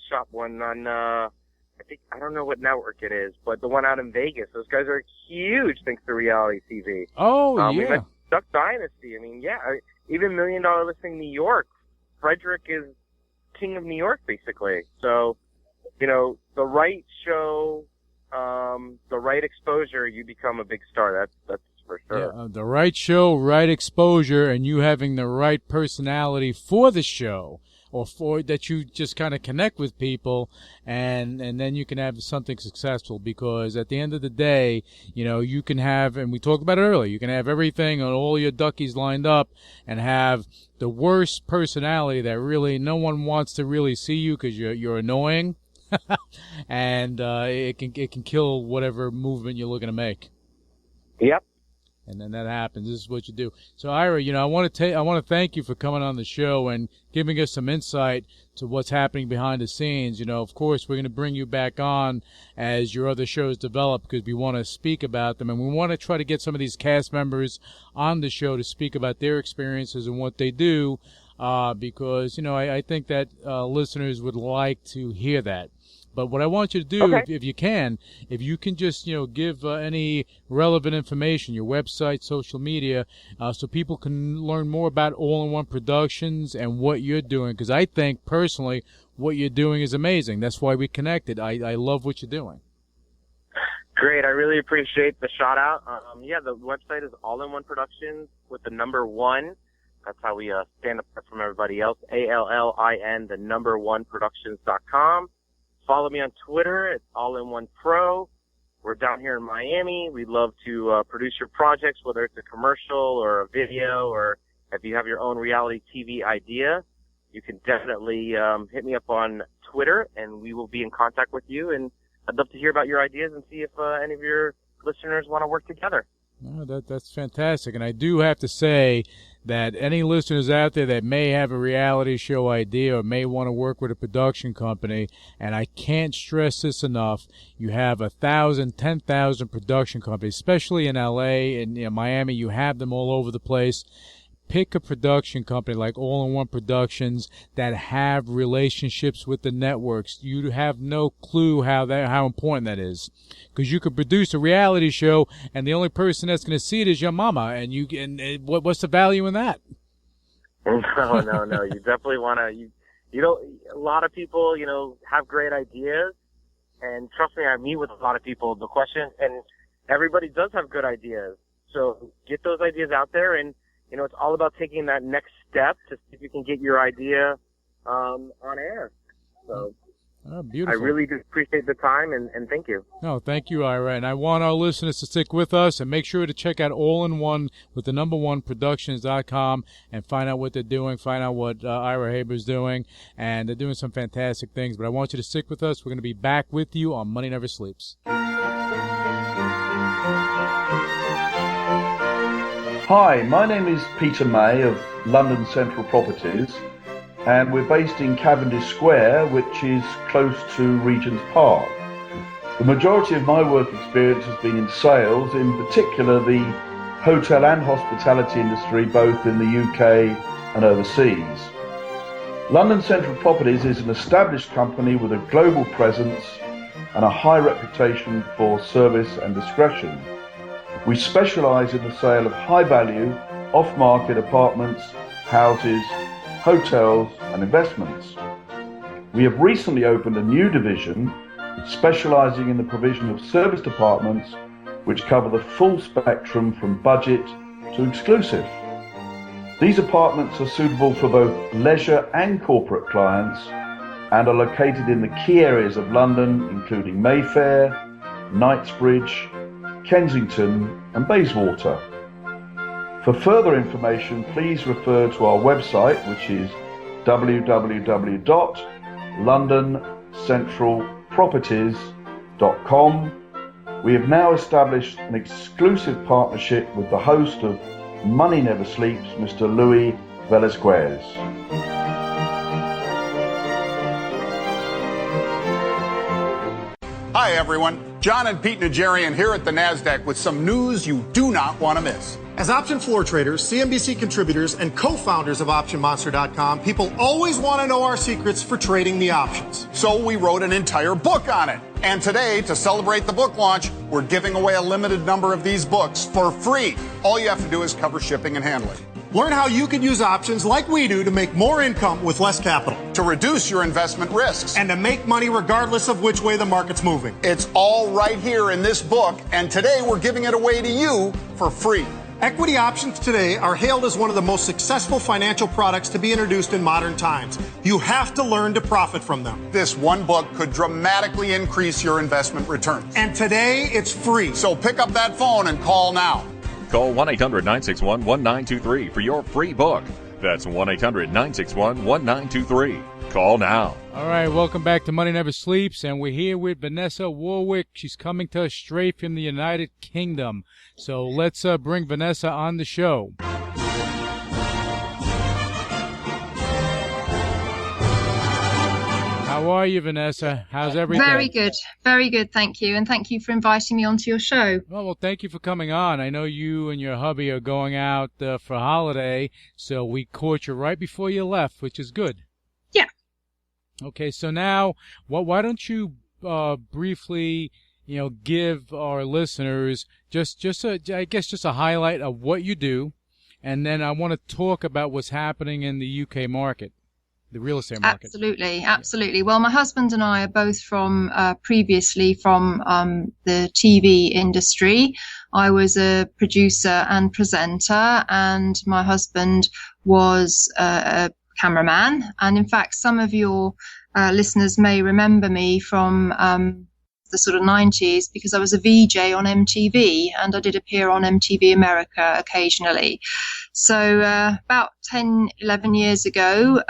shop one on I don't know what network it is, but the one out in Vegas. Those guys are huge thanks to reality TV.
Oh yeah.
We met Duck Dynasty. Even $1 Million Listing New York. Frederick is king of New York basically. So, the right show, the right exposure, you become a big star. That's for sure. Yeah,
the right show, right exposure, and you having the right personality for the show, or for that you just kind of connect with people, and then you can have something successful, because at the end of the day, you can have, and we talked about it earlier, you can have everything and all your duckies lined up and have the worst personality that really no one wants to really see you because you're annoying. And it can kill whatever movement you're looking to make.
Yep.
And then that happens. This is what you do. So, Ira, I want to thank you for coming on the show and giving us some insight to what's happening behind the scenes. Of course, we're going to bring you back on as your other shows develop, because we want to speak about them, and we want to try to get some of these cast members on the show to speak about their experiences and what they do, because I think that listeners would like to hear that. But what I want you to do, if you can just, give any relevant information, your website, social media, so people can learn more about All in One Productions and what you're doing. Because I think, personally, what you're doing is amazing. That's why we connected. I love what you're doing.
Great. I really appreciate the shout out. Yeah, the website is All-in-One Productions with the number 1. That's how we stand apart from everybody else. ALLIN, the number 1 productions.com. Follow me on Twitter. It's All-in-One Pro. We're down here in Miami. We'd love to produce your projects, whether it's a commercial or a video, or if you have your own reality TV idea, you can definitely hit me up on Twitter, and we will be in contact with you. And I'd love to hear about your ideas and see if any of your listeners want to work together.
Oh, that's fantastic. And I do have to say that any listeners out there that may have a reality show idea or may want to work with a production company, and I can't stress this enough, you have 1,000, 10,000 production companies, especially in LA and Miami. You have them all over the place. Pick a production company like All-in-One Productions that have relationships with the networks. You have no clue how important that is, because you could produce a reality show and the only person that's going to see it is your mama, and what's the value in that?
No. You definitely want to. You know, a lot of people, have great ideas, and trust me, I meet with a lot of people. The question, and everybody does have good ideas, so get those ideas out there. And it's all about taking that next step to see if you can get your idea on air. So
beautiful.
I really do appreciate the time, and thank you.
No, thank you, Ira. And I want our listeners to stick with us and make sure to check out All-in-One with the number 1 productions.com and find out what they're doing, find out what Ira Haber's doing. And they're doing some fantastic things. But I want you to stick with us. We're going to be back with you on Money Never Sleeps.
Hi, my name is Peter May of London Central Properties, and we're based in Cavendish Square, which is close to Regent's Park. The majority of my work experience has been in sales, in particular the hotel and hospitality industry, both in the UK and overseas. London Central Properties is an established company with a global presence and a high reputation for service and discretion. We specialise in the sale of high-value, off-market apartments, houses, hotels and investments. We have recently opened a new division specialising in the provision of service departments which cover the full spectrum from budget to exclusive. These apartments are suitable for both leisure and corporate clients and are located in the key areas of London, including Mayfair, Knightsbridge, Kensington and Bayswater. For further information, please refer to our website, which is www.londoncentralproperties.com. We have now established an exclusive partnership with the host of Money Never Sleeps, Mr. Louis Velasquez.
Hi everyone, John and Pete Nigerian here at the NASDAQ with some news you do not want to miss.
As option floor traders, CNBC contributors, and co-founders of OptionMonster.com, people always want to know our secrets for trading the options.
So we wrote an entire book on it. And today, to celebrate the book launch, we're giving away a limited number of these books for free. All you have to do is cover shipping and handling.
Learn how you can use options like we do to make more income with less capital.
To reduce your investment risks.
And to make money regardless of which way the market's moving.
It's all right here in this book, and today we're giving it away to you for free.
Equity options today are hailed as one of the most successful financial products to be introduced in modern times. You have to learn to profit from them.
This one book could dramatically increase your investment returns.
And today, it's free.
So pick up that phone and call now.
Call 1-800-961-1923 for your free book. That's 1-800-961-1923. Call now.
All right, welcome back to Money Never Sleeps, and we're here with Vanessa Warwick. She's coming to us straight from the United Kingdom. So let's bring Vanessa on the show. How are you, Vanessa? How's everything?
Very good, thank you, and thank you for inviting me onto your show.
Well, thank you for coming on. I know you and your hubby are going out for holiday, so we caught you right before you left, which is good.
Yeah.
Okay, so now, why don't you briefly, give our listeners just a highlight of what you do, and then I want to talk about what's happening in the UK market. the real estate market.
Absolutely. Well, my husband and I are both from previously from the TV industry. I was a producer and presenter, and my husband was a cameraman. And in fact, some of your listeners may remember me from the sort of 90s, because I was a VJ on MTV, and I did appear on MTV America occasionally. So about 10, 11 years ago,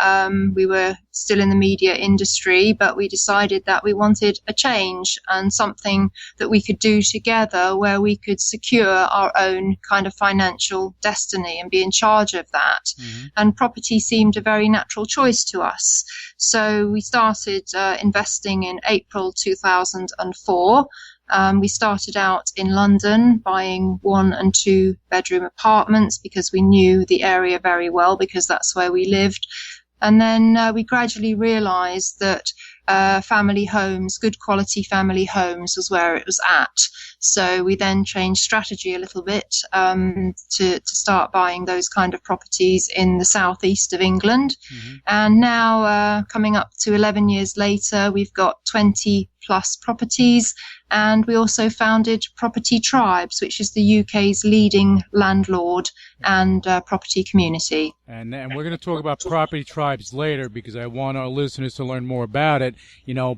we were still in the media industry, but we decided that we wanted a change and something that we could do together where we could secure our own kind of financial destiny and be in charge of that. Mm-hmm. And property seemed a very natural choice to us. So we started investing in April 2004. We started out in London buying 1 and 2 bedroom apartments because we knew the area very well, because that's where we lived. And then we gradually realized that family homes, good quality family homes, was where it was at. So we then changed strategy a little bit to start buying those kind of properties in the southeast of England. Mm-hmm. And now, coming up to 11 years later, we've got 20 plus properties. And we also founded Property Tribes, which is the UK's leading landlord and property community.
And we're going to talk about Property Tribes later, because I want our listeners to learn more about it.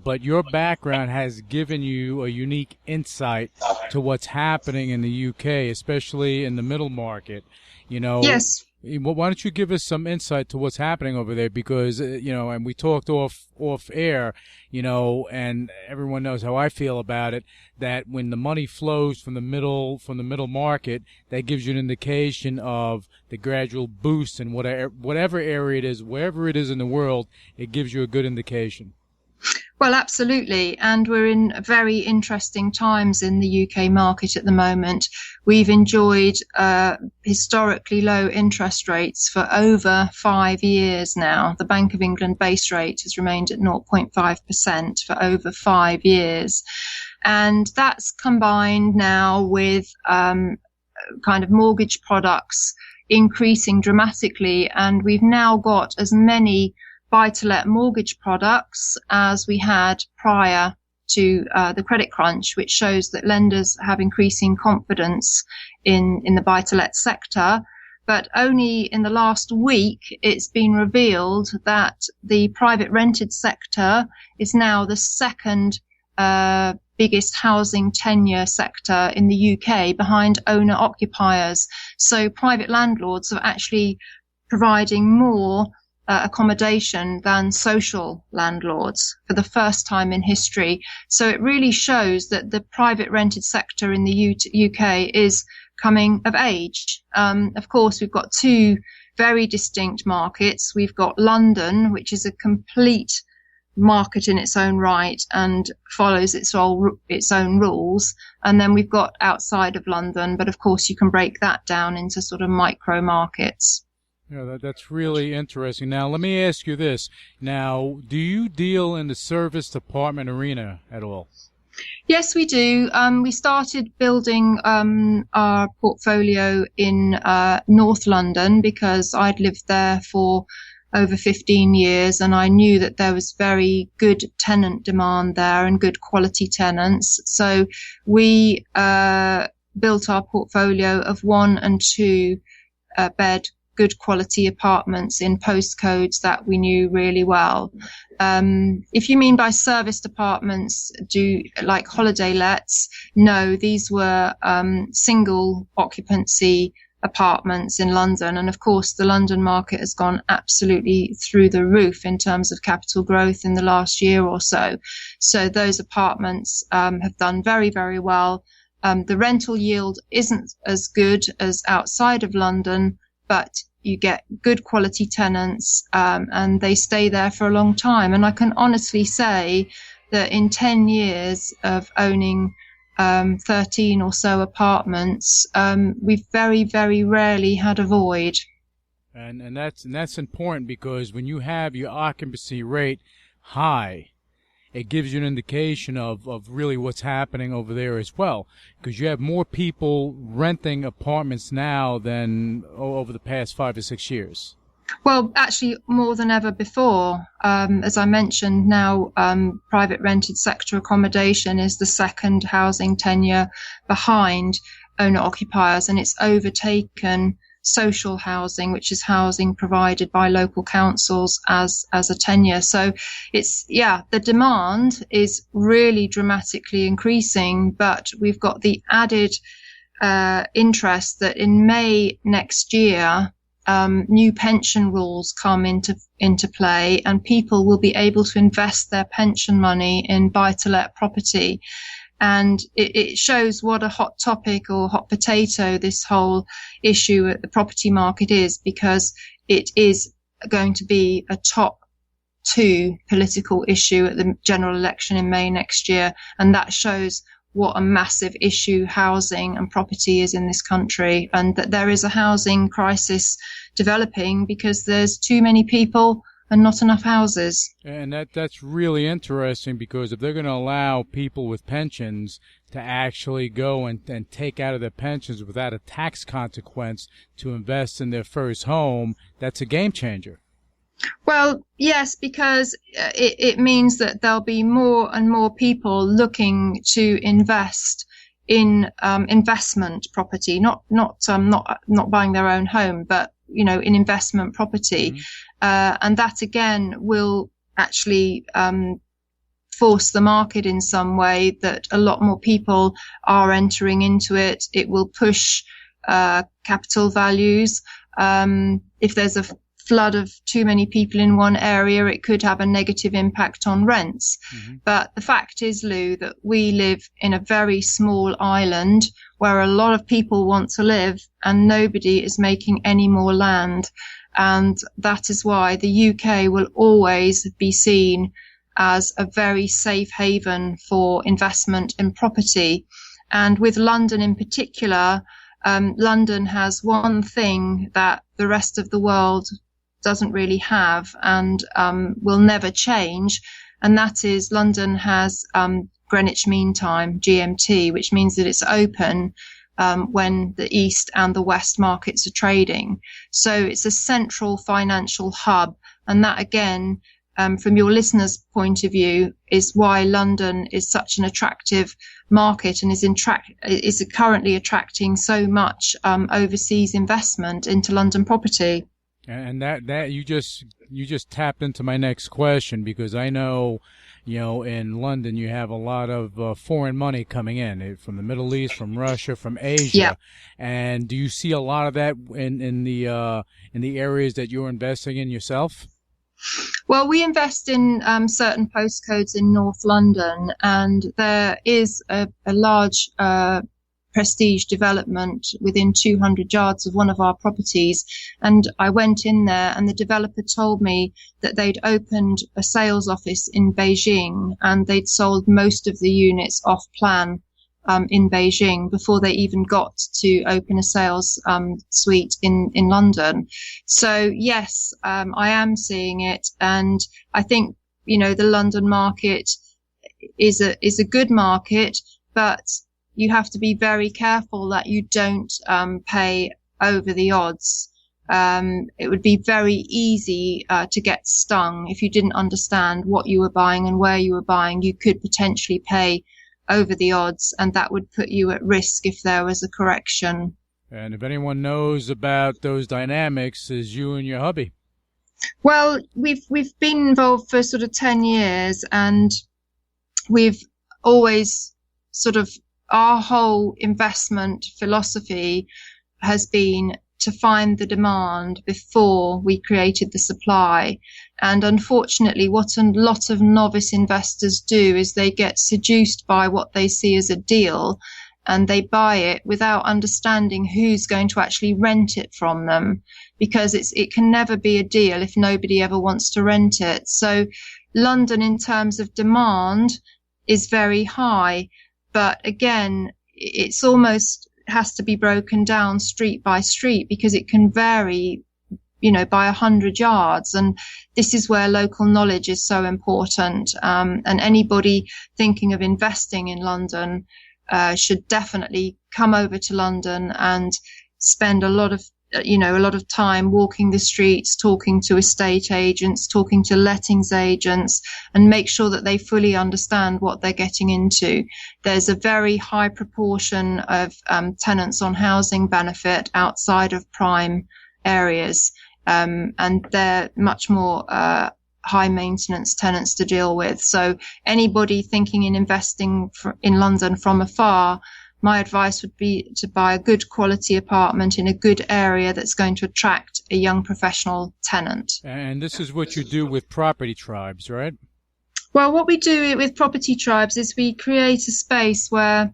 But your background has given you a unique insight to what's happening in the UK, especially in the middle market.
Yes.
Why don't you give us some insight to what's happening over there? Because, and we talked off air, and everyone knows how I feel about it, that when the money flows from the middle market, that gives you an indication of the gradual boost in whatever area it is, wherever it is in the world, it gives you a good indication.
Well, absolutely. And we're in very interesting times in the UK market at the moment. We've enjoyed historically low interest rates for over 5 years now. The Bank of England base rate has remained at 0.5% for over 5 years. And that's combined now with kind of mortgage products increasing dramatically. And we've now got as many buy-to-let mortgage products as we had prior to the credit crunch, which shows that lenders have increasing confidence in the buy-to-let sector. But only in the last week, it's been revealed that the private rented sector is now the second biggest housing tenure sector in the UK, behind owner-occupiers. So private landlords are actually providing more accommodation than social landlords for the first time in history. So it really shows that the private rented sector in the UK is coming of age. Of course, we've got 2 very distinct markets. We've got London, which is a complete market in its own right and follows its own rules. And then we've got outside of London, but of course you can break that down into sort of micro markets.
Yeah, that's really interesting. Now, let me ask you this. Now, do you deal in the service department arena at all?
Yes, we do. We started building our portfolio in North London because I'd lived there for over 15 years and I knew that there was very good tenant demand there and good quality tenants. So we built our portfolio of 1 and 2 bed good quality apartments in postcodes that we knew really well. If you mean by service departments, like holiday lets, no, these were single occupancy apartments in London. And of course, the London market has gone absolutely through the roof in terms of capital growth in the last year or so. So those apartments have done very, very well. The rental yield isn't as good as outside of London, but you get good quality tenants and they stay there for a long time. And I can honestly say that in 10 years of owning 13 or so apartments, we've very, very rarely had a void.
And that's important, because when you have your occupancy rate high, it gives you an indication of really what's happening over there as well, because you have more people renting apartments now than over the past 5 or 6 years.
Well, actually, more than ever before. As I mentioned, now private rented sector accommodation is the second housing tenure behind owner-occupiers, and it's overtaken social housing, which is housing provided by local councils as a tenure. So the demand is really dramatically increasing, but we've got the added interest that in May next year, new pension rules come into play, and people will be able to invest their pension money in buy-to-let property. And it shows what a hot topic or hot potato this whole issue at the property market is, because it is going to be a top 2 political issue at the general election in May next year. And that shows what a massive issue housing and property is in this country, and that there is a housing crisis developing because there's too many people and not enough houses.
And that's really interesting, because if they're going to allow people with pensions to actually go and take out of their pensions without a tax consequence to invest in their first home, that's a game changer.
Well, yes, because it means that there'll be more and more people looking to invest in investment property, not buying their own home, but in investment property. Mm-hmm. And that again will actually force the market in some way, that a lot more people are entering into it. It will push capital values. If there's a flood of too many people in one area, it could have a negative impact on rents. Mm-hmm. But the fact is, Lou, that we live in a very small island where a lot of people want to live, and nobody is making any more land. And that is why the UK will always be seen as a very safe haven for investment in property. And with London in particular, London has one thing that the rest of the world doesn't really have, and will never change. And that is, London has Greenwich Mean Time, GMT, which means that it's open when the East and the West markets are trading. So it's a central financial hub. And that, again, from your listeners' point of view, is why London is such an attractive market and is currently attracting so much overseas investment into London property.
And that you just tapped into my next question, because I know, in London you have a lot of foreign money coming in from the Middle East, from Russia, from Asia. Yeah. And do you see a lot of that in the areas that you're investing in yourself?
Well, we invest in certain postcodes in North London, and there is a large prestige development within 200 yards of one of our properties. And I went in there, and the developer told me that they'd opened a sales office in Beijing, and they'd sold most of the units off plan in Beijing before they even got to open a sales suite in London. So yes, I am seeing it, and I think the London market is a good market, but you have to be very careful that you don't pay over the odds. It would be very easy to get stung if you didn't understand what you were buying and where you were buying. You could potentially pay over the odds, and that would put you at risk if there was a correction.
And if anyone knows about those dynamics, is you and your hubby.
Well, we've been involved for sort of 10 years, and we've always our whole investment philosophy has been to find the demand before we created the supply. And unfortunately, what a lot of novice investors do is they get seduced by what they see as a deal, and they buy it without understanding who's going to actually rent it from them, because it can never be a deal if nobody ever wants to rent it. So London, in terms of demand, is very high. But again, it's almost has to be broken down street by street, because it can vary, by 100 yards. And this is where local knowledge is so important. And anybody thinking of investing in London should definitely come over to London and spend a lot of a lot of time walking the streets, talking to estate agents, talking to lettings agents, and make sure that they fully understand what they're getting into. There's a very high proportion of tenants on housing benefit outside of prime areas, and they're much more high maintenance tenants to deal with. So anybody thinking in investing in London from afar, my advice would be to buy a good quality apartment in a good area that's going to attract a young professional tenant.
And this is what you do with property tribes, right?
Well, what we do with property tribes is we create a space where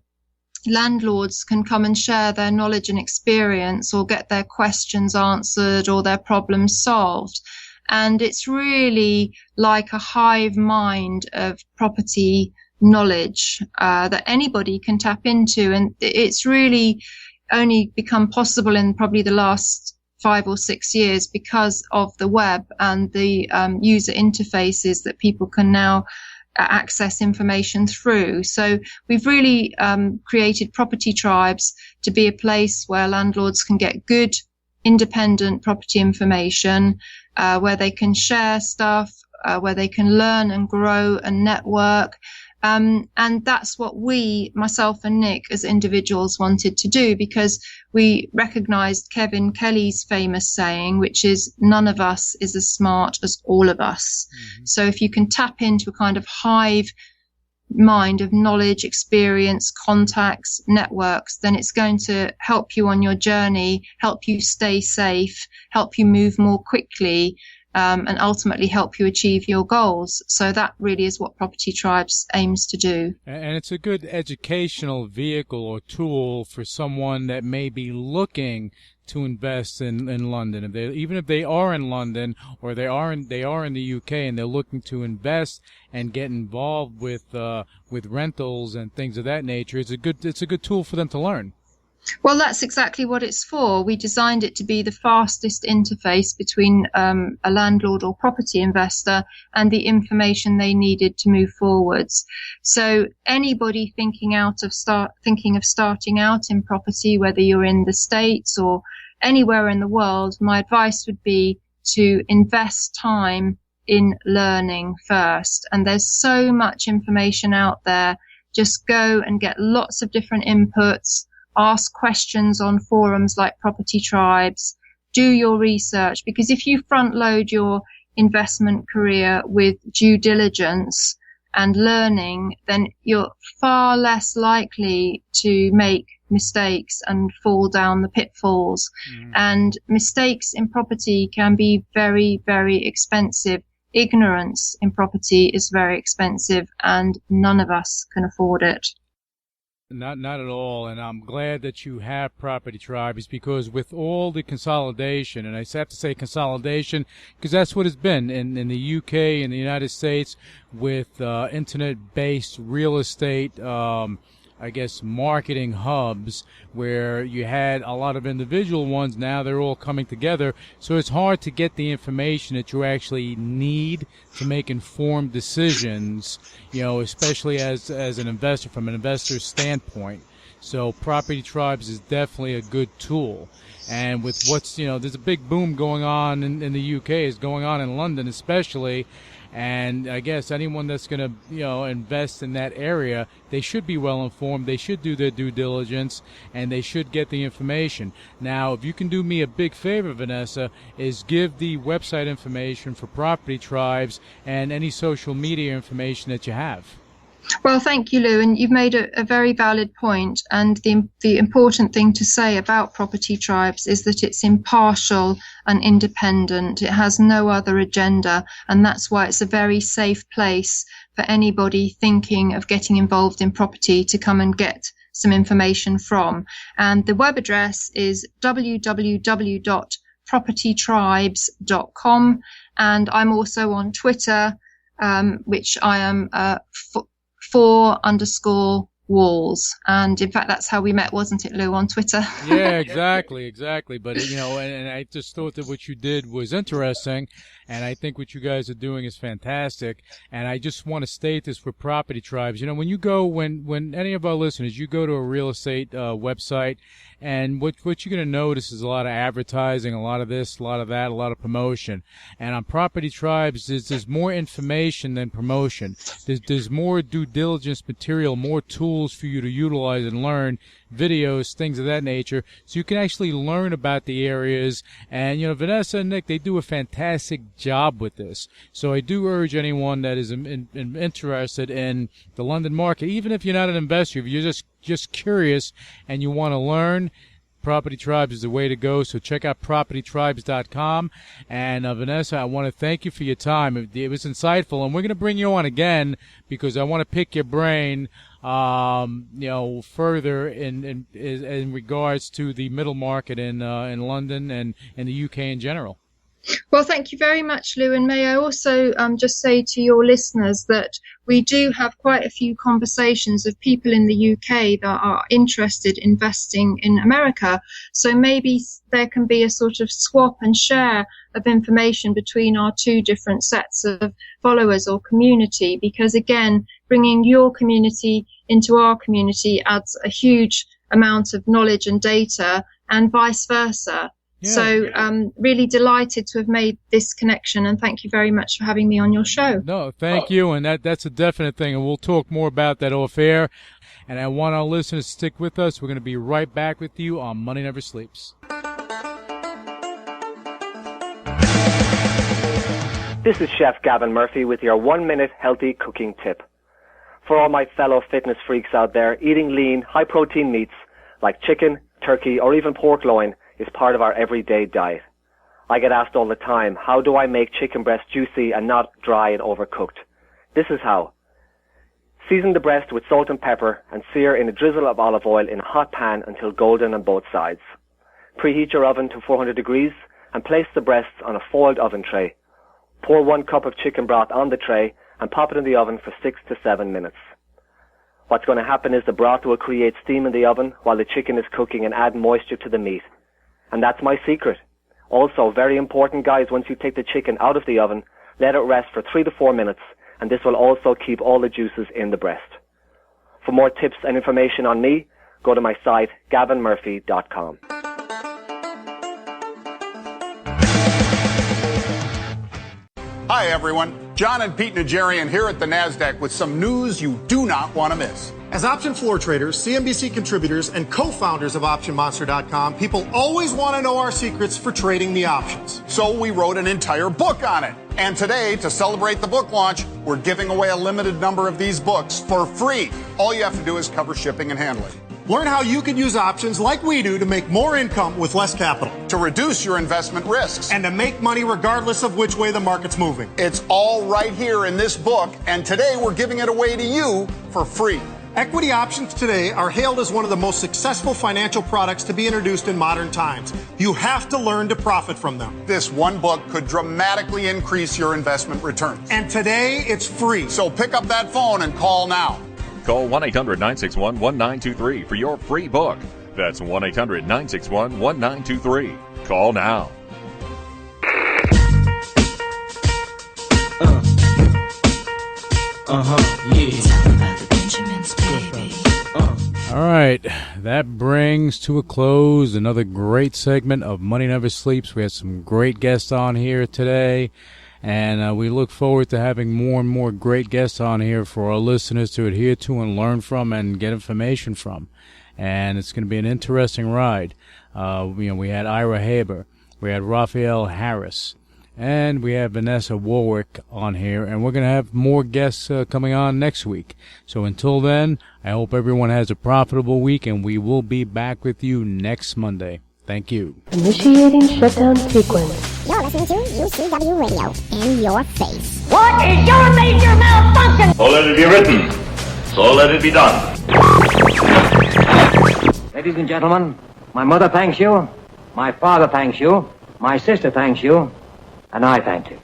landlords can come and share their knowledge and experience, or get their questions answered or their problems solved. And it's really like a hive mind of property knowledge that anybody can tap into, and it's really only become possible in probably the last 5 or 6 years because of the web and the user interfaces that people can now access information through. So we've really created property tribes to be a place where landlords can get good independent property information, where they can share stuff, where they can learn and grow and network. And that's what myself and Nick as individuals wanted to do, because we recognized Kevin Kelly's famous saying, which is, none of us is as smart as all of us. Mm-hmm. So if you can tap into a kind of hive mind of knowledge, experience, contacts, networks, then it's going to help you on your journey, help you stay safe, help you move more quickly, and ultimately help you achieve your goals. So that really is what Property Tribes aims to do.
And it's a good educational vehicle or tool for someone that may be looking to invest in London. Even if they are in London, or they are in the UK, and they're looking to invest and get involved with rentals and things of that nature, it's a good tool for them to learn.
Well, that's exactly what it's for. We designed it to be the fastest interface between a landlord or property investor and the information they needed to move forwards. So anybody thinking of starting out in property, whether you're in the States or anywhere in the world, my advice would be to invest time in learning first. And there's so much information out there. Just go and get lots of different inputs. Ask questions on forums like Property Tribes, do your research, because if you front load your investment career with due diligence and learning, then you're far less likely to make mistakes and fall down the pitfalls. And mistakes in property can be very, very expensive. Ignorance in property is very expensive, and none of us can afford it.
Not at all, and I'm glad that you have Property Tribes, because with all the consolidation, and I have to say consolidation because that's what it's been in the UK and the United States with internet-based real estate, marketing hubs, where you had a lot of individual ones. Now they're all coming together, so it's hard to get the information that you actually need to make informed decisions, especially as an investor, from an investor's standpoint. So Property Tribes is definitely a good tool. And with there's a big boom going on in the UK, is going on in London especially. And I guess anyone that's going to, invest in that area, they should be well informed. They should do their due diligence, and they should get the information. Now, if you can do me a big favor, Vanessa, is give the website information for Property Tribes and any social media information that you have.
Well, thank you, Lou, and you've made a very valid point. And the important thing to say about Property Tribes is that it's impartial and independent. It has no other agenda, and that's why it's a very safe place for anybody thinking of getting involved in property to come and get some information from. And the web address is www.propertytribes.com, and I'm also on Twitter, which I am _Vanessa walls. And in fact, that's how we met, wasn't it, Lou, on Twitter?
Yeah, exactly. But, and I just thought that what you did was interesting, and I think what you guys are doing is fantastic. And I just want to state this for Property Tribes. When you go, when any of our listeners, you go to a real estate website, and what you're going to notice is a lot of advertising, a lot of this, a lot of that, a lot of promotion. And on Property Tribes, there's more information than promotion. There's more due diligence material, more tools for you to utilize and learn, videos, things of that nature, so you can actually learn about the areas. And, Vanessa and Nick, they do a fantastic job with this. So I do urge anyone that is interested in the London market, even if you're not an investor, if you're just curious and you want to learn, Property Tribes is the way to go. So check out propertytribes.com. And Vanessa, I want to thank you for your time. It was insightful, and we're going to bring you on again because I want to pick your brain, further in regards to the middle market in London and in the UK in general.
Well, thank you very much, Lou. And may I also just say to your listeners that we do have quite a few conversations of people in the UK that are interested in investing in America. So maybe there can be a sort of swap and share of information between our two different sets of followers or community, because, again, bringing your community into our community adds a huge amount of knowledge and data, and vice versa. Yeah. So really delighted to have made this connection, and thank you very much for having me on your show.
No, thank you, and that's a definite thing, and we'll talk more about that off air. And I want our listeners to stick with us. We're going to be right back with you on Money Never Sleeps.
This is Chef Gavin Murphy with your 1-minute healthy cooking tip. For all my fellow fitness freaks out there, eating lean, high-protein meats like chicken, turkey, or even pork loin is part of our everyday diet. I get asked all the time, how do I make chicken breast juicy and not dry and overcooked? This is how. Season the breast with salt and pepper and sear in a drizzle of olive oil in a hot pan until golden on both sides. Preheat your oven to 400 degrees and place the breasts on a foiled oven tray. Pour 1 cup of chicken broth on the tray and pop it in the oven for 6 to 7 minutes. What's going to happen is the broth will create steam in the oven while the chicken is cooking and add moisture to the meat. And that's my secret. Also, very important, guys, once you take the chicken out of the oven, let it rest for 3 to 4 minutes, and this will also keep all the juices in the breast. For more tips and information on me, go to my site, gavinmurphy.com.
Hi, everyone. John and Pete Nigerian here at the NASDAQ with some news you do not want to miss.
As option floor traders, CNBC contributors, and co-founders of OptionMonster.com, people always want to know our secrets for trading the options.
So we wrote an entire book on it. And today, to celebrate the book launch, we're giving away a limited number of these books for free. All you have to do is cover shipping and handling.
Learn how you can use options like we do to make more income with less capital.
To reduce your investment risks.
And to make money regardless of which way the market's moving.
It's all right here in this book, and today we're giving it away to you for free.
Equity options today are hailed as one of the most successful financial products to be introduced in modern times. You have to learn to profit from them.
This one book could dramatically increase your investment returns.
And today, it's free.
So pick up that phone and call now.
Call 1-800-961-1923 for your free book. That's 1-800-961-1923. Call now.
All right, that brings to a close another great segment of Money Never Sleeps. We had some great guests on here today, and we look forward to having more and more great guests on here for our listeners to adhere to and learn from and get information from. And it's going to be an interesting ride. We had Ira Haber, we had Raphael Harris, and we have Vanessa Warwick on here, and we're going to have more guests coming on next week. So until then, I hope everyone has a profitable week, and we will be back with you next Monday. Thank you.
Initiating shutdown sequence.
You're listening to UCW Radio in your face.
What is your major malfunction?
So let it be written. So let it be done.
Ladies and gentlemen, my mother thanks you, my father thanks you, my sister thanks you, and I thank you.